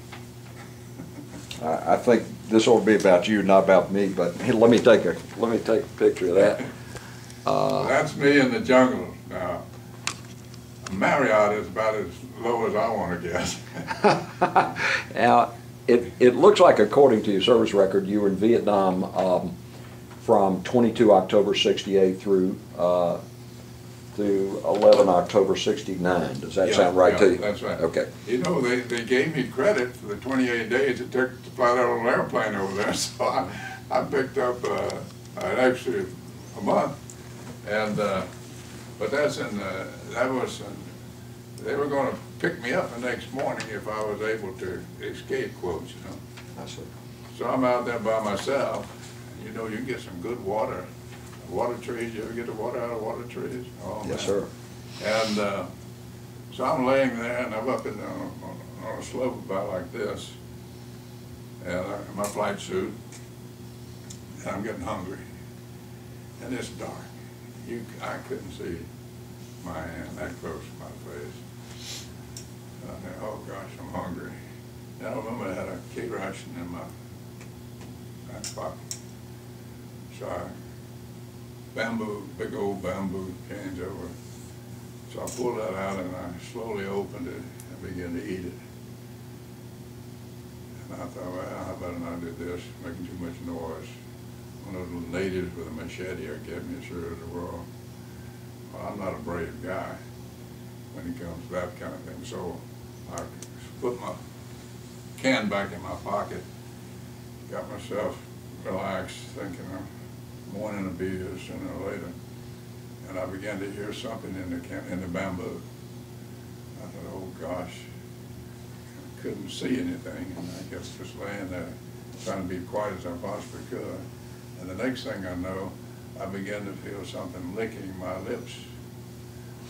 I think this ought to be about you, not about me, but let me take a picture of that. That's me in the jungle. Now, Marriott is about as low as I want to get. Now, it looks like, according to your service record, you were in Vietnam from 22 October 68 through 11 October 69. Does that sound right to you? That's right. Okay. You know, they gave me credit for the 28 days it took to fly that little airplane over there, so I picked up an extra a month. And but that's they were going to pick me up the next morning if I was able to escape, quotes, you know. That's it. So I'm out there by myself. You know, you can get some good water. Water trees, you ever get the water out of water trees? Oh, Yes, man. sir. And so I'm laying there, and I'm up on a slope about like this, and in my flight suit, and I'm getting hungry, and it's dark. I couldn't see my hand that close to my face. And I thought, oh gosh, I'm hungry. And I remember I had a key ration in my back pocket. So big old bamboo change over. So I pulled that out and I slowly opened it and began to eat it. And I thought, well, how about I did this, making too much noise. One of those natives with a machete gave me a sure as the world. Well, I'm not a brave guy when it comes to that kind of thing. So I put my can back in my pocket, got myself relaxed, thinking I'm morning will be here sooner or later. And I began to hear something in the bamboo. I thought, oh gosh, I couldn't see anything, and I guess just laying there trying to be quiet as I possibly could. And the next thing I know, I began to feel something licking my lips.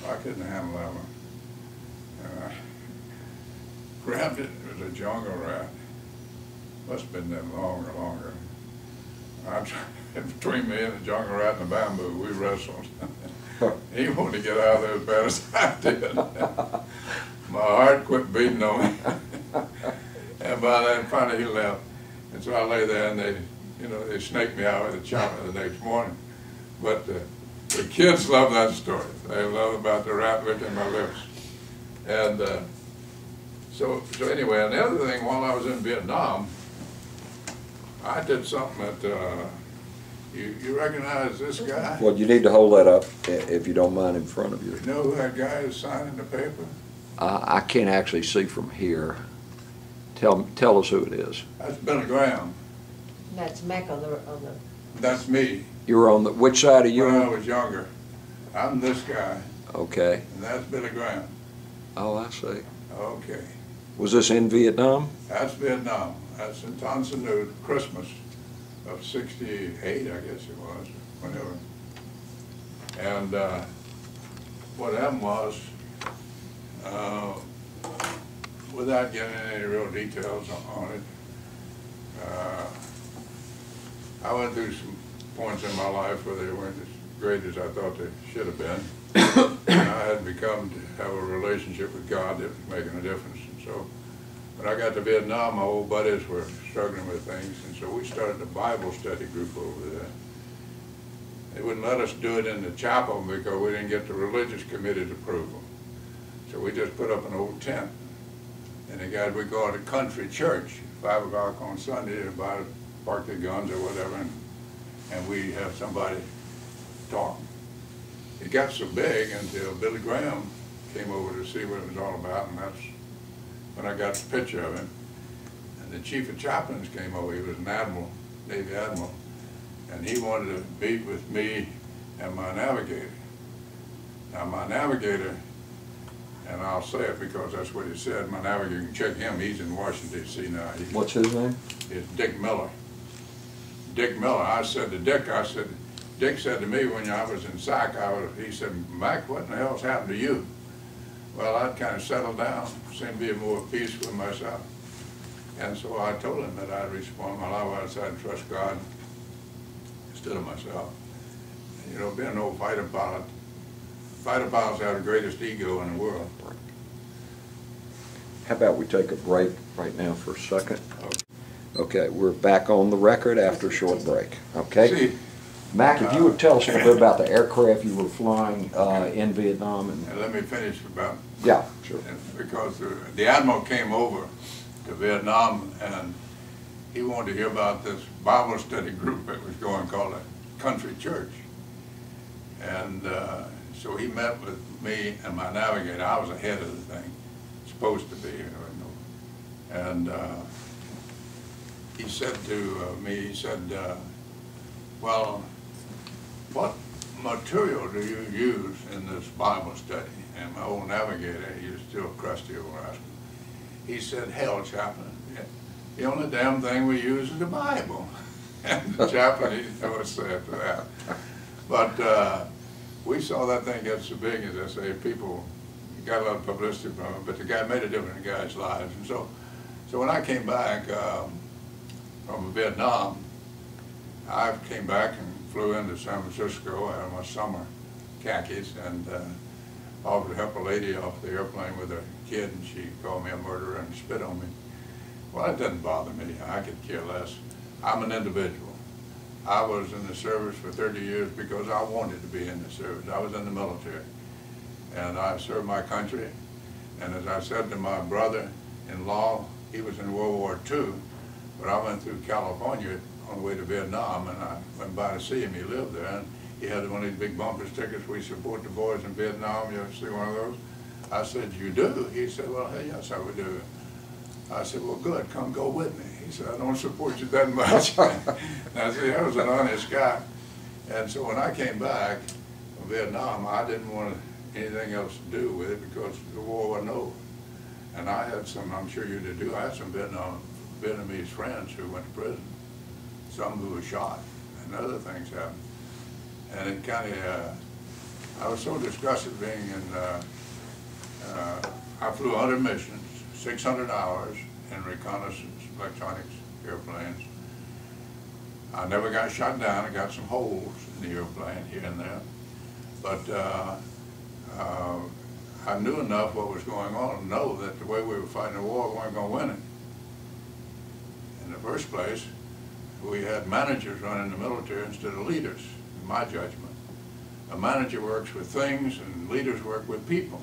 I couldn't handle that one. And I grabbed it. It was a jungle rat. Must have been that long or longer. Between me and the jungle rat and the bamboo, we wrestled. He wanted to get out of there as bad as I did. My heart quit beating on me. And by then, finally, he left. And so I lay there, and they snaked me out with a chopper the next morning. But the kids love that story. They love about the rat licking my lips. And so anyway, and the other thing, while I was in Vietnam, I did something that, you recognize this guy? Well, you need to hold that up, if you don't mind, in front of you. You know who that guy is signing the paper? I can't actually see from here. Tell us who it is. That's Billy Graham. That's Mac on the. That's me. You were on which side of you? When I was younger. I'm this guy. Okay. And that's Billy Graham. Oh, I see. Okay. Was this in Vietnam? That's Vietnam. That's in Tan Son Nhut, Christmas of '68, I guess it was, whenever. And what happened was, without getting any real details on it, I went through some points in my life where they weren't as great as I thought they should have been. And I had become to have a relationship with God that was making a difference. And so when I got to Vietnam, my old buddies were struggling with things, and so we started a Bible study group over there. They wouldn't let us do it in the chapel because we didn't get the religious committee's approval. So we just put up an old tent. And we go to country church, 5 o'clock on Sunday, everybody park their guns or whatever, and we have somebody talking. It got so big until Billy Graham came over to see what it was all about, and that's when I got the picture of him. And the chief of chaplains came over. He was an admiral, Navy admiral, and he wanted to meet with me and my navigator. Now my navigator, and I'll say it because that's what he said, my navigator, you can check him, he's in Washington D.C. now. What's his name? It's Dick Miller. Dick Miller, I said to Dick, Dick said to me when I was in SAC, he said, Mac, what in the hell's happened to you? Well, I'd kind of settled down, seemed to be more at peace with myself. And so I told him that I'd respond my life outside and trust God instead of myself. And, you know, being an old fighter pilots have the greatest ego in the world. How about we take a break right now for a second? Okay, we're back on the record after a short break, okay? See, Mac, if you would tell us a little bit about the aircraft you were flying in Vietnam. And let me finish about, Yeah, sure. because the admiral came over to Vietnam and he wanted to hear about this Bible study group that was going called a country church. And so he met with me and my navigator. I was ahead of the thing, supposed to be, you know. And he said to me, he said, well, what material do you use in this Bible study? And my old navigator, he was still crusty old rascal, he said, hell, chaplain, the only damn thing we use is the Bible. And the chaplain, he didn't know what to say after that. But we saw that thing get so big, as I say, people got a lot of publicity from it, but the guy made a difference in guys' lives. And so when I came back from Vietnam, I came back and flew into San Francisco. I had my summer khakis and offered to help a lady off the airplane with her kid, and she called me a murderer and spit on me. Well, it doesn't bother me. I could care less. I'm an individual. I was in the service for 30 years because I wanted to be in the service. I was in the military, and I served my country. And as I said to my brother-in-law, he was in World War II, but I went through California on the way to Vietnam, and I went by to see him. He lived there, and he had one of these big bumper stickers, "We support the boys in Vietnam." You ever see one of those? I said, "You do?" He said, "Well, hey, yes, I would do." I said, "Well, good, come go with me." He said, "I don't support you that much." And I said, I was an honest guy. And so when I came back from Vietnam, I didn't want anything else to do with it because the war wasn't over. And I had some, I'm sure you did too, I had some Vietnamese friends who went to prison, some who were shot, and other things happened. And it kind of, I was so disgusted being in, I flew 100 missions, 600 hours in reconnaissance electronics airplanes. I never got shot down. I got some holes in the airplane here and there. But I knew enough what was going on to know that the way we were fighting the war, we weren't going to win it. In the first place, we had managers running the military instead of leaders, in my judgment. A manager works with things and leaders work with people.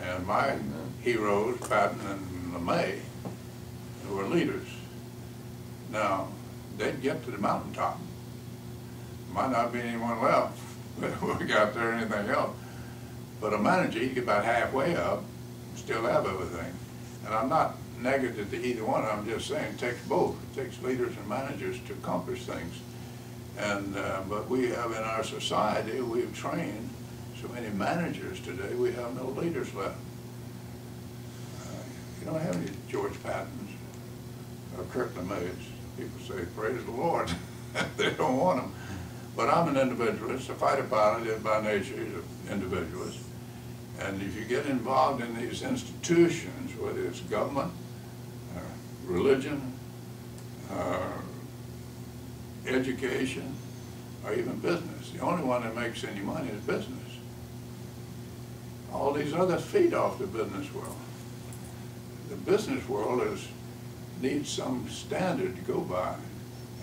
And my heroes, Patton and LeMay, who were leaders. Now, they'd get to the mountaintop. Might not be anyone left when we got there or anything else. But a manager, he'd get about halfway up and still have everything. And I'm not negative to either one. I'm just saying it takes both. It takes leaders and managers to accomplish things. And but we have in our society, we've trained so many managers today, we have no leaders left. You don't have any George Pattons or Kurt LeMays. People say, praise the Lord. They don't want them. But I'm an individualist. A fighter pilot is by nature is an individualist. And if you get involved in these institutions, whether it's government, religion, education, or even business, the only one that makes any money is business. All these others feed off the business world. The business world needs some standard to go by,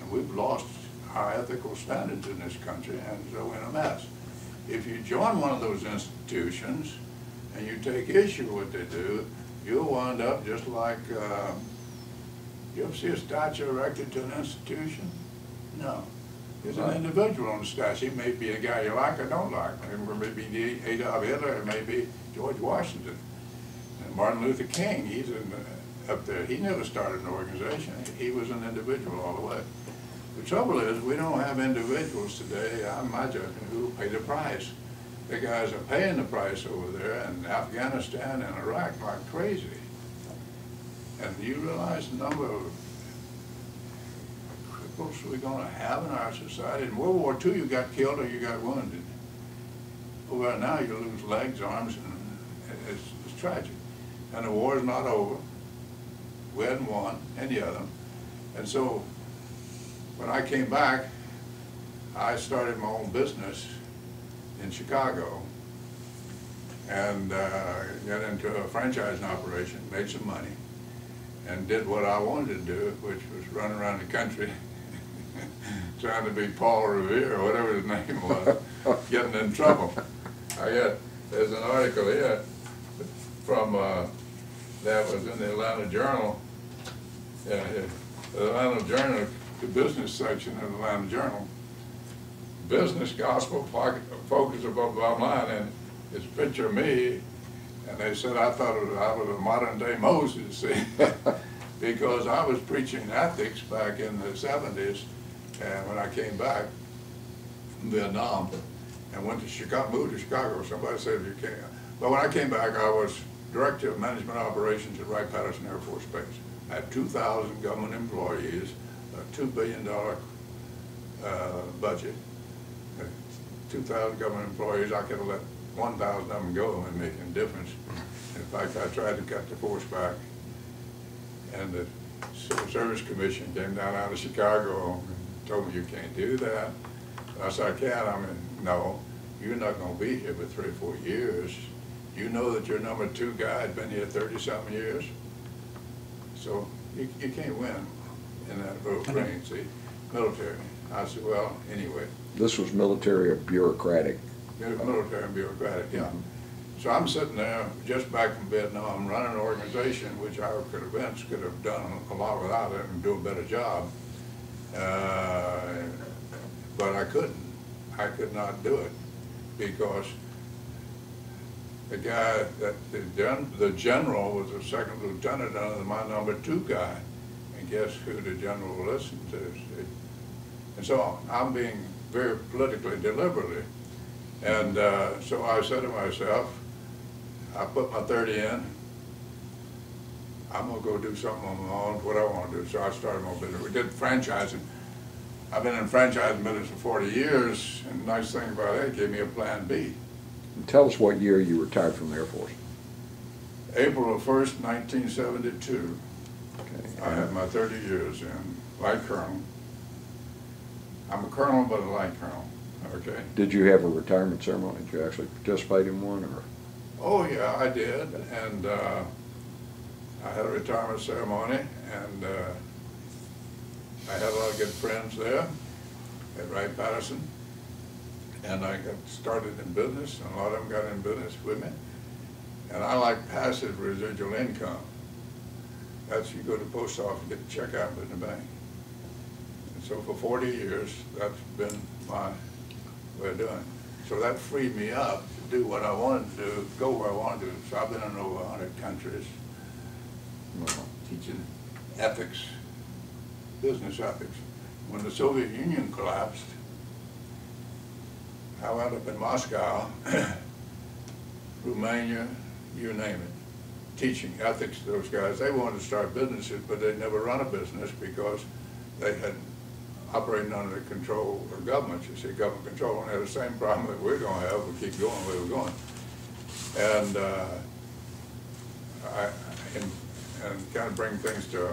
and we've lost our ethical standards in this country, and so we're in a mess. If you join one of those institutions and you take issue with what they do, you'll wind up just like, you ever see a statue erected to an institution? No. There's an individual on the staff. He may be a guy you like or don't like. It may be Adolf Hitler, it may be George Washington. And Martin Luther King, he's up there. He never started an organization. He was an individual all the way. The trouble is, we don't have individuals today, on my judgment, who pay the price. The guys are paying the price over there in Afghanistan and Iraq like crazy. And you realize the number of cripples we're going to have in our society. In World War II, you got killed or you got wounded. Over now, you lose legs, arms, and it's tragic. And the war is not over. We hadn't won any of them. And so, when I came back, I started my own business in Chicago and got into a franchising operation, made some money, and did what I wanted to do, which was run around the country trying to be Paul Revere or whatever his name was, getting in trouble. There's an article here from, that was in the Atlanta Journal. Yeah, the Atlanta Journal, the business section of the Atlanta Journal. Business gospel focus above the bottom line, and it's a picture of me, and they said I thought I was a modern day Moses, see, because I was preaching ethics back in the 70s, and when I came back from Vietnam and went to Chicago, moved to Chicago, somebody said if you can't. But when I came back, I was Director of Management Operations at Wright-Patterson Air Force Base. I had 2,000 government employees, a $2 billion budget. 2,000 government employees, I could have let 1,000 of them go and make a difference. In fact, I tried to cut the force back. And the Civil Service Commission came down out of Chicago and told me, you can't do that. And I said, I can't. I mean, no, you're not going to be here for 3 or 4 years. You know that your number 2 guy had been here 30-something years. So you can't win in that little train, see, military. I said, well, anyway. This was military or bureaucratic? Military and bureaucratic, yeah. So I'm sitting there, just back from Vietnam, running an organization which I could have done a lot without it and do a better job. But I couldn't. I could not do it because the guy, the general was a second lieutenant under my number 2 guy. And guess who the general listened to? And so I'm being very politically deliberately. And so I said to myself, I put my 30 in, I'm going to go do something on my own, what I want to do. So I started my business. We did franchising. I've been in franchising business for 40 years, and the nice thing about it, it gave me a plan B. And tell us what year you retired from the Air Force. April 1st, 1972. Okay. I had my 30 years in, light colonel. I'm a colonel, but a light colonel, okay? Did you have a retirement ceremony? Did you actually participate in one, or? Oh, yeah, I did, and I had a retirement ceremony, and I had a lot of good friends there at Wright-Patterson, and I got started in business, and a lot of them got in business with me. And I like passive residual income. That's you go to the post office and get a check out in the bank. And so for 40 years, that's been my way of doing it. So that freed me up to do what I wanted to do, go where I wanted to. So I've been in over 100 countries teaching ethics, business ethics. When the Soviet Union collapsed, I wound up in Moscow, Romania, you name it, teaching ethics to those guys. They wanted to start businesses, but they'd never run a business because they had operating under the control of government. You see, government control, and they had the same problem that we're going to have. We keep going where we're going. And and kind of bring things to,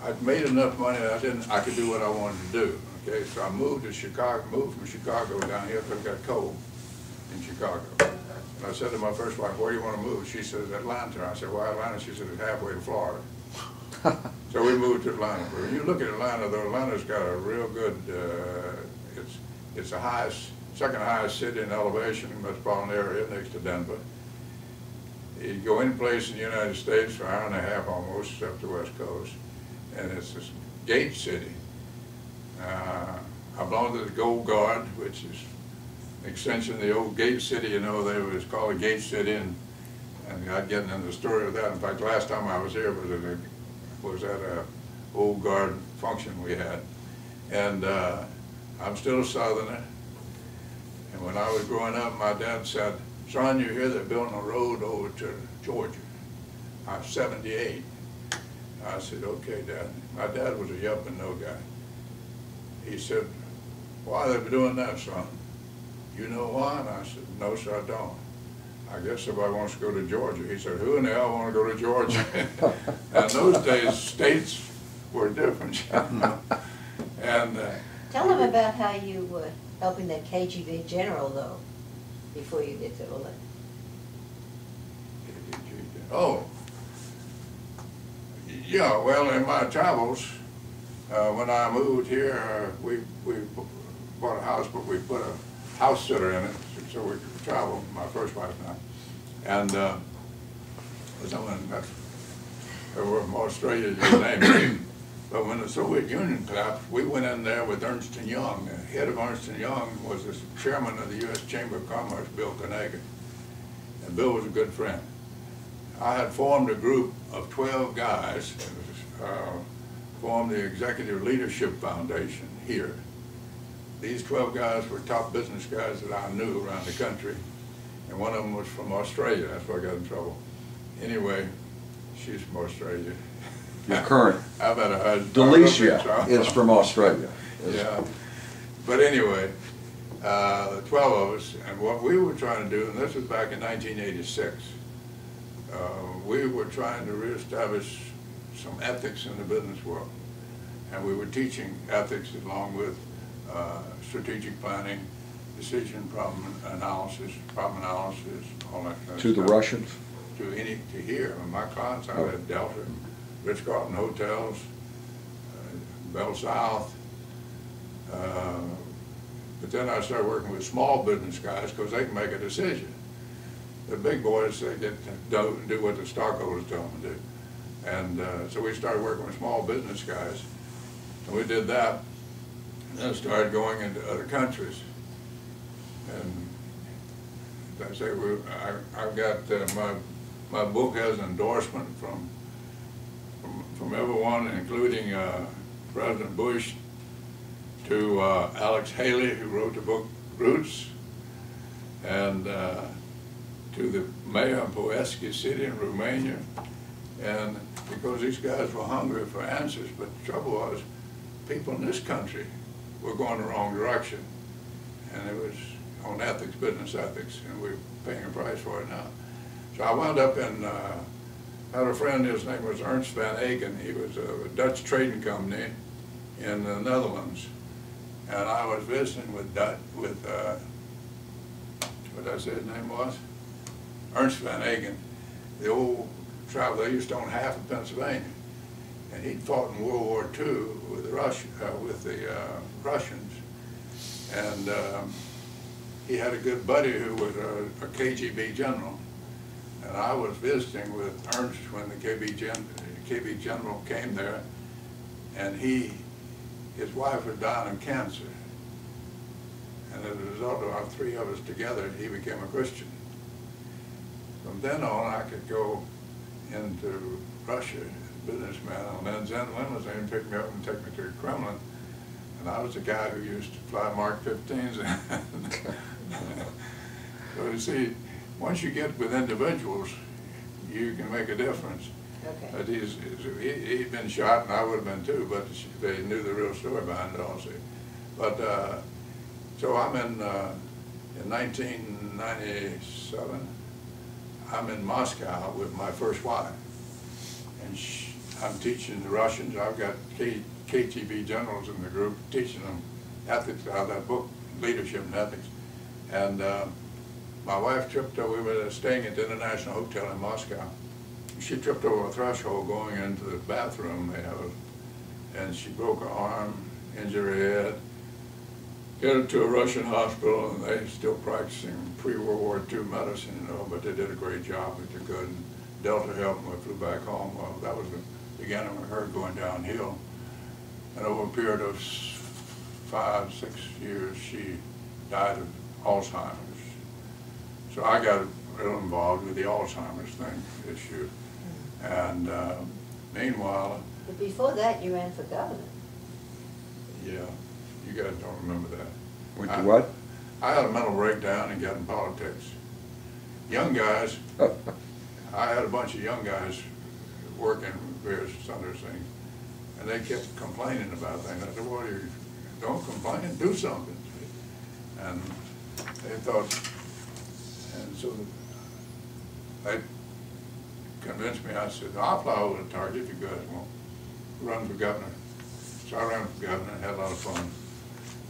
I'd made enough money that I could do what I wanted to do. Okay, so I moved to Chicago, moved from Chicago down here because it got cold in Chicago. And I said to my first wife, where do you want to move? She said, Atlanta. I said, why Atlanta? She said, it's halfway to Florida. So we moved to Atlanta. But when you look at Atlanta, though, Atlanta's got a real good, it's the highest, second highest city in elevation, metropolitan area next to Denver. You go any place in the United States for an hour and a half almost, except the West Coast, and it's just Gate City. I belonged to the Gold Guard, which is an extension of the old Gate City. You know, they was called a Gate City, and I'd get into the story of that. In fact, last time I was here was at a old guard function we had. And I'm still a Southerner. And when I was growing up, my dad said, "Son, you hear they're building a road over to Georgia." I'm 78. I said, "Okay, Dad." My dad was a yup and no guy. He said, "Why are they doing that, son? You know why?" And I said, "No, sir, I don't. I guess somebody wants to go to Georgia." He said, "Who in the hell want to go to Georgia?" And those days, states were different, you know. And Tell them about how you were helping that KGB general, though, before you get to all that. oh, yeah. Well, in my travels, when I moved here, we bought a house, but we put a house sitter in it so we could travel. My first wife and I, and someone that's over from Australia, you name it. But when the Soviet Union collapsed, we went in there with Ernst & Young. The head of Ernst & Young was the chairman of the U.S. Chamber of Commerce, Bill Carnegie. And Bill was a good friend. I had formed a group of 12 guys, formed the Executive Leadership Foundation here. These 12 guys were top business guys that I knew around the country. And one of them was from Australia. That's why I got in trouble. Anyway, she's from Australia. Your current, I've had a husband. Delicia is from Australia. Yeah. But anyway, the 12 of us, and what we were trying to do, and this was back in 1986, we were trying to reestablish some ethics in the business world. And we were teaching ethics along with strategic planning, decision problem analysis, all that kind of To stuff. the Russians? To here. My clients, I had Delta, Ritz-Carlton Hotels, Bell South. But then I started working with small business guys because they can make a decision. The big boys, they get to do what the stockholders tell them to do. And so we started working with small business guys. And we did that, and then started going into other countries. And as I say, I've got, my book has an endorsement from everyone, including President Bush, to Alex Haley, who wrote the book Roots, and to the mayor of Poeski City in Romania. And because these guys were hungry for answers, but the trouble was, people in this country were going the wrong direction. And it was on ethics, business ethics, and we're paying a price for it now. So I wound up in, I had a friend, his name was Ernst van Aken. He was a Dutch trading company in the Netherlands. And I was visiting with what did I say his name was? Ernst van Aken, the old traveler. They used to own half of Pennsylvania. And he'd fought in World War II with the Russians. And he had a good buddy who was a KGB general. And I was visiting with Ernst when the KB general came there, and his wife was dying of cancer. And as a result of our three of us together, he became a Christian. From then on, I could go into Russia as a businessman on that Zen limousine, pick me up and take me to the Kremlin. And I was the guy who used to fly Mark 15s. So you see, once you get with individuals, you can make a difference. Okay. But he'd been shot, and I would have been too, but they knew the real story behind it also. But so I'm in 1997, I'm in Moscow with my first wife. And I'm teaching the Russians. I've got KGB generals in the group, teaching them ethics out of that book, Leadership and Ethics. And my wife tripped over, we were staying at the International Hotel in Moscow. She tripped over a threshold going into the bathroom, and she broke her arm, injured her head, got her to a Russian hospital, and they're still practicing pre-World War II medicine, you know, but they did a great job if they could. And Delta helped, and we flew back home. Well, that was the beginning of her going downhill. and over a period of 5, 6 years, she died of Alzheimer's. So I got real involved with the Alzheimer's issue. And meanwhile, But before that, you ran for governor. yeah, you guys don't remember that. Went to what? I had a mental breakdown and got in politics. Young guys, I had a bunch of young guys working various other things, and they kept complaining about things. I said, well, you don't complain, do something. And they thought, and so they convinced me. I said, I'll fly over the target if you guys won't run for governor. So I ran for governor and had a lot of fun.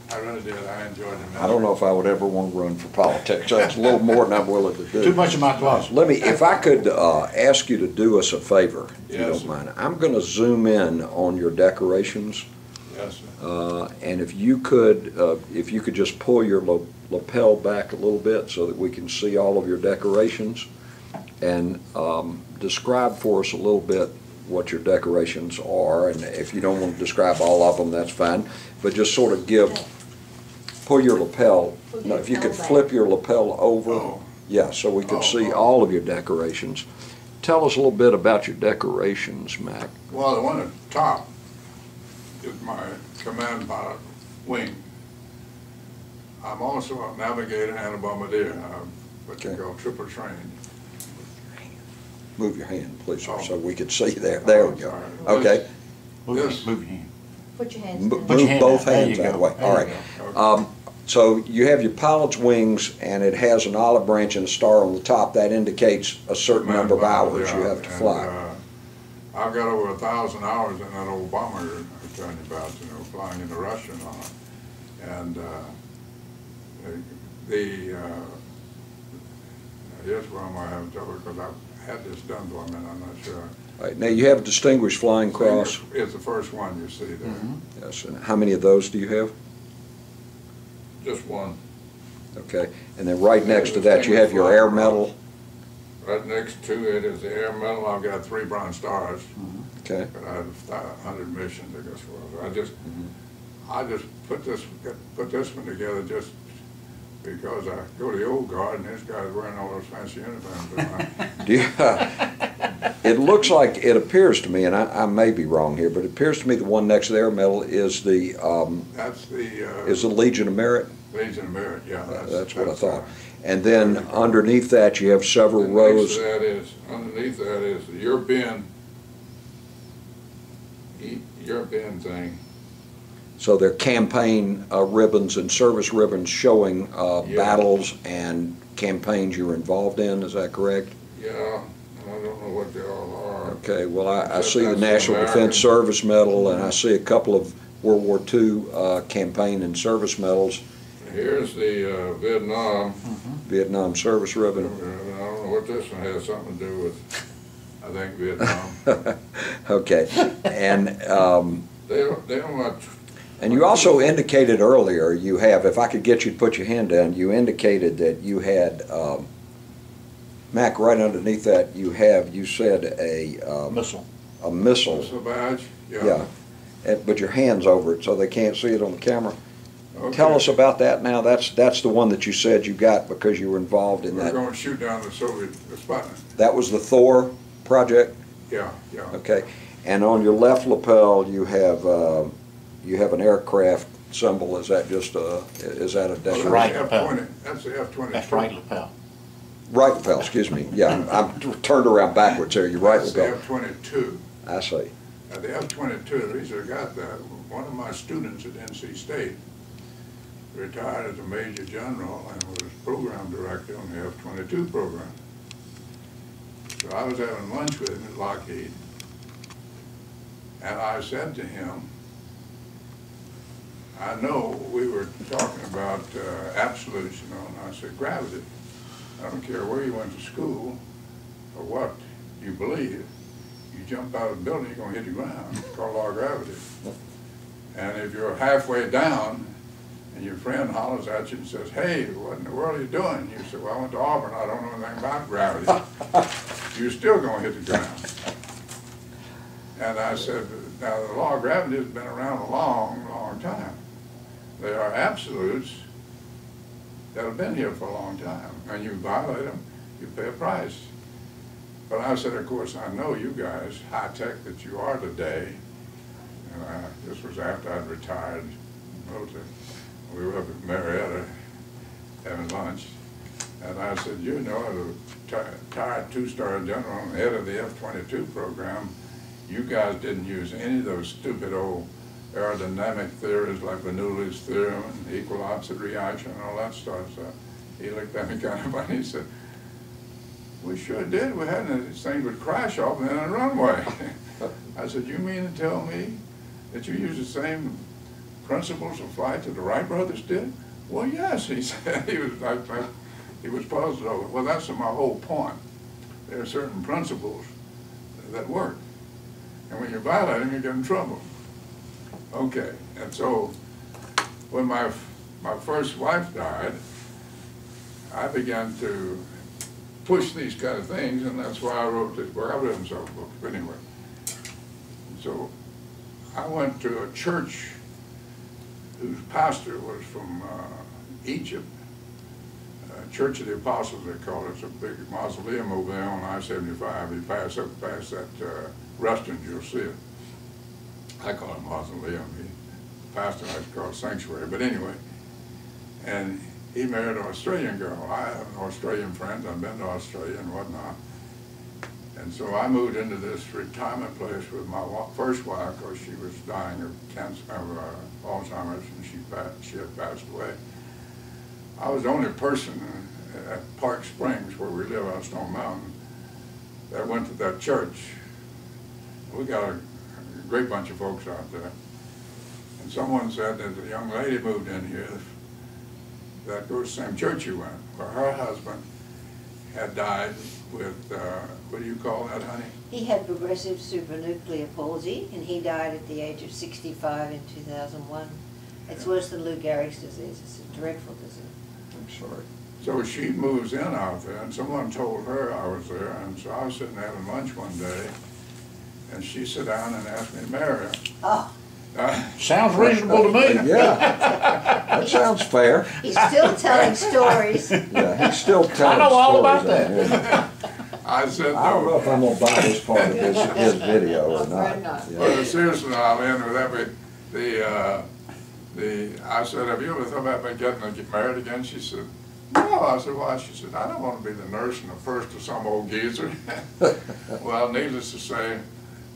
I really did. I enjoyed it. I don't know if I would ever want to run for politics. That's a little more than I'm willing to do. Too much of my closet. Let me, if I could ask you to do us a favor, if you Yes, don't mind. I'm going to zoom in on your decorations. Yes, sir. And if you could just pull your lapel back a little bit so that we can see all of your decorations, and describe for us a little bit what your decorations are. And if you don't want to describe all of them, that's fine. But just sort of pull your lapel. No, if you could flip your lapel over. Oh. Yeah, so we could see oh. all of your decorations. Tell us a little bit about your decorations, Mac. Well, the one at the top is my command pilot wing. I'm also a navigator and a bombardier. I'm what you call triple trained. Move your hand, please, sir, Oh. so we could see there. There we go. Sorry. Okay. Move This- your hand. Put your hands Move down. Put your hand both out. There hands you that go. way. There All you right. Okay. So you have your pilot's wings, and it has an olive branch and a star on the top. That indicates a certain number of hours you have to fly. I've got over 1,000 hours in that old bomber I'm telling you about, flying into Russia and all. And here's where I might have trouble, because I've had this done for me and I'm not sure. All right, now you have a Distinguished Flying Cross. It's the first one you see there. Yes, and how many of those do you have? Just one. Okay, and then right next to that, you have your Air Medal. Right next to it is the Air Medal. I've got 3 Bronze Stars. Okay. But I had 100 missions, I guess it was. I just put this one together just because I go to the old guard and this guy's wearing all those fancy uniforms. Do you, it looks like, it appears to me, and I may be wrong here, but it appears to me the one next to the Air Medal is the That's the is the Legion of Merit. Legion of Merit. Yeah, That's what I thought. And then underneath that, you have several and rows. Underneath that is the European thing. So they're campaign ribbons and service ribbons showing battles and campaigns you're involved in. Is that correct? Yeah, I don't know what they all are. Okay, well, I see the That's National American. Defense Service Medal, and I see a couple of World War II campaign and service medals. Here's the Vietnam Service Ribbon. I don't know what this one has something to do with, I think, Vietnam. Okay, and They don't want. and you also indicated earlier you have, if I could get you to put your hand down, you indicated that you had, Mac, right underneath that, you said a Missile. a missile. What's the badge? Yeah. But your hand's over it, so they can't see it on the camera. Okay. Tell us about that now. That's the one that you said you got because you were involved in We're that. going to shoot down the Soviet Sputnik. That was the Thor project? Yeah. Okay. And on your left lapel, you have an aircraft symbol. Is that just is that a decoration? Right That's lapel. F-20. That's the F-22. That's right lapel. Right lapel, excuse me. Yeah, I'm turned around backwards there. You're right That's the lapel. F-22. I see. The F-22, the reason I got that, one of my students at NC State retired as a major general and was program director on the F-22 program. So I was having lunch with him at Lockheed, and I said to him, I know we were talking about absolutes, and I said, gravity. I don't care where you went to school or what you believe. You jump out of the building, you're going to hit the ground. It's called law of gravity. And if you're halfway down and your friend hollers at you and says, hey, what in the world are you doing? You say, well, I went to Auburn, I don't know anything about gravity. You're still going to hit the ground. And I said, now the law of gravity has been around a long, long time. There are absolutes that have been here for a long time, and you violate them, you pay a price. But I said, of course, I know you guys, high-tech that you are today, and this was after I'd retired from the military. We were up at Marietta having lunch, and I said, you know, as a retired two-star general and head of the F-22 program, you guys didn't use any of those stupid old aerodynamic theories like Bernoulli's theorem and equal opposite reaction and all that stuff. So he looked at me kind of funny. He said, we sure did. We had these things would crash off in a runway. I said, you mean to tell me that you use the same principles of flight that the Wright brothers did? Well, yes, he said. He was puzzled over it. Well, that's my whole point. There are certain principles that work. And when you violate them, you get in trouble. Okay, and so when my first wife died, I began to push these kind of things, and that's why I wrote this book. I've written several books, but anyway. So I went to a church whose pastor was from Egypt, Church of the Apostles, they call it. It's a big mausoleum over there on I-75. You pass up past that restaurant, you'll see it. I call it mausoleum. The pastor likes to call it sanctuary. But anyway, and he married an Australian girl. I have an Australian friend. I've been to Australia and whatnot. And so I moved into this retirement place with my first wife because she was dying of cancer, Alzheimer's, and she had passed away. I was the only person at Park Springs, where we live on Stone Mountain, that went to that church. We got a great bunch of folks out there. And someone said that a young lady moved in here that goes to the same church you went, where her husband had died with, what do you call that, honey? He had progressive supranuclear palsy, and he died at the age of 65 in 2001. It's worse than Lou Gehrig's disease. It's a dreadful disease. I'm sorry. So she moves in out there, and someone told her I was there, and so I was sitting having lunch one day, and she sat down and asked me to marry her. Oh. Sounds reasonable to me. Yeah, that sounds fair. He's still telling stories. Yeah, he's still telling I know all stories, about that. yeah. I said, I don't know no. if I'm gonna buy this part of his video or I'm afraid not. not. Yeah. Well, seriously, I'll end with that. I said, have you ever thought about getting married again? She said, no. I said, why? She said, I don't want to be the nurse and the first of some old geezer. Well, needless to say,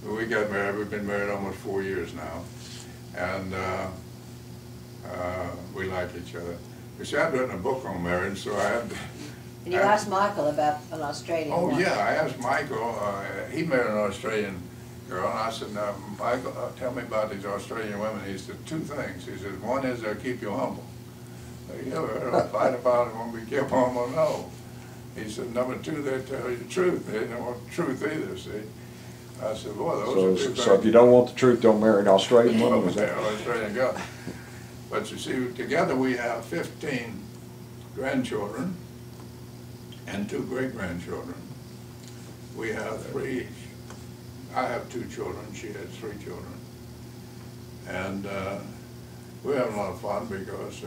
we got married. We've been married almost 4 years now. And we like each other. But she had written a book on marriage, so I had to... And you asked Michael about an Australian Oh, woman. yeah, I asked Michael. He married an Australian girl, and I said, now, Michael, tell me about these Australian women. He said, two things. He said, one is they'll keep you humble. You ever heard of a fight about it when we keep humble? No. He said, number two, they tell you the truth. They don't want the truth either, see. I said, boy, those are two things. So if you don't want the truth, don't marry an Australian woman, is that? Australian girl. But you see, together we have 15 grandchildren and 2 great-grandchildren. We have 3. I have 2 children. She had 3 children. And we're having a lot of fun because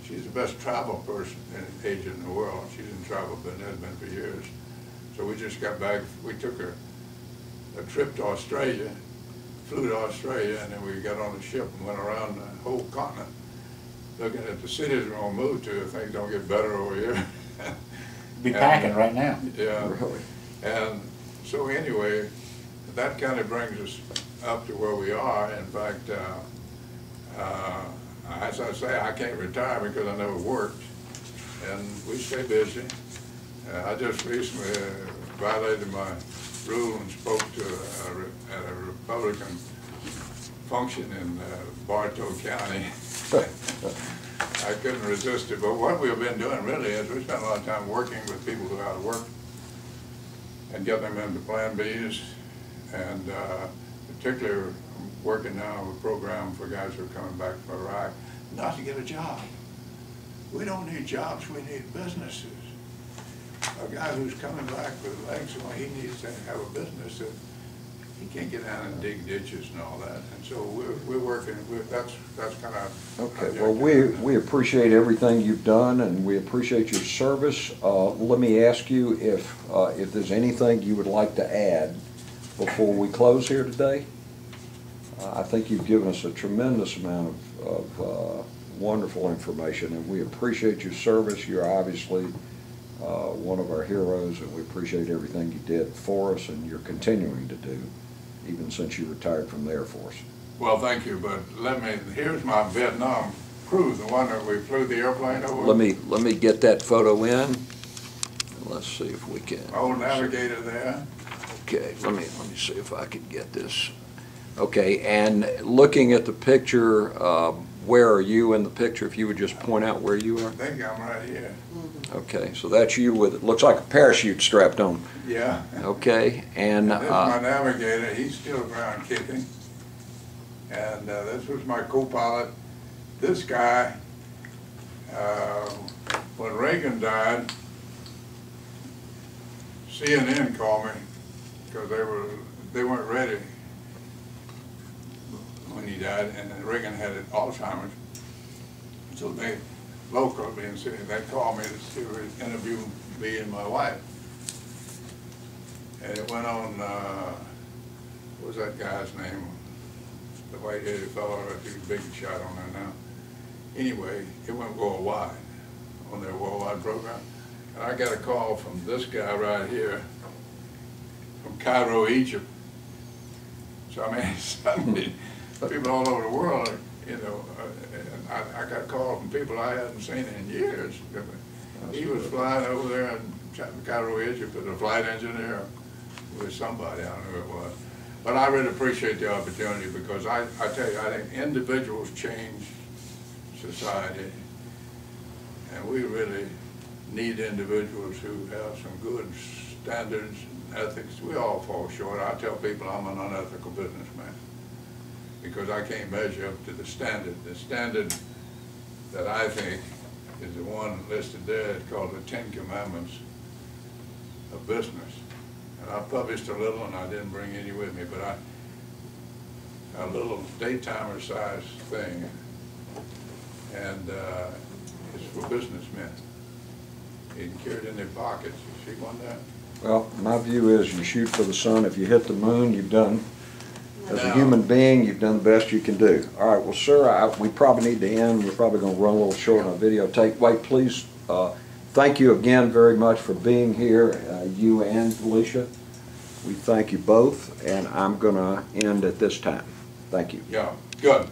she's the best travel person agent in the world. She's in travel, but has been for years. So we just got back. We took a trip to Australia, flew to Australia, and then we got on the ship and went around the whole continent, looking at the cities we're going to move to if things don't get better over here. Be packing right now. Yeah. Really? And so anyway, that kind of brings us up to where we are. In fact, as I say, I can't retire because I never worked, and we stay busy. I just recently violated my rule and spoke to a Republican function in Bartow County. I couldn't resist it, but what we've been doing really is we spent a lot of time working with people who are out of work and getting them into Plan Bs, and particularly working now with a program for guys who are coming back from Iraq, not to get a job. We don't need jobs, we need businesses. A guy who's coming back with legs, well, he needs to have a business that he can't get down and dig ditches and all that. And so we're working, that's kind of. Okay, well, we appreciate everything you've done, and we appreciate your service. Let me ask you if there's anything you would like to add before we close here today. I think you've given us a tremendous amount of wonderful information, and we appreciate your service. You're obviously one of our heroes, and we appreciate everything you did for us and you're continuing to do, even since you retired from the Air Force. Well, thank you, but here's my Vietnam crew, the one that we flew the airplane over. Let me get that photo in. Let's see if we can. My old navigator there. Okay, let me see if I can get this. Okay, and looking at the picture, where are you in the picture? If you would just point out where you I are. think I'm right here. Okay, so that's you with, it looks like a parachute strapped on. Yeah. Okay, and This is my navigator. He's still ground kicking. And this was my co-pilot. This guy, when Reagan died, CNN called me because they weren't ready when he died, and Reagan had Alzheimer's. So they, local being city, they called me to interview me and my wife. And it went on, what was that guy's name? The white-headed fellow, he's a big shot on there now. Anyway, it went worldwide on their worldwide program. And I got a call from this guy right here, from Cairo, Egypt. So I mean, suddenly, people all over the world, you know, and I got a call from people I hadn't seen in years. He was flying over there in Cairo, Egypt, as a flight engineer with somebody, I don't know who it was. But I really appreciate the opportunity because I tell you, I think individuals change society, and we really need individuals who have some good standards and ethics. We all fall short. I tell people I'm an unethical businessman because I can't measure up to the standard. The standard that I think is the one listed there. It's called the 10 Commandments of Business. And I published a little, and I didn't bring any with me, but a little daytimer size thing, and it's for businessmen. You can carry it in their pockets. You see one there? well, my view is you shoot for the sun. If you hit the moon, you've done, as a No. human being, you've done the best you can do. All right, well, sir, we probably need to end. We're probably going to run a little short on videotape. Wait, please. Thank you again very much for being here, you and Felicia. We thank you both, and I'm going to end at this time. Thank you. Yeah, good.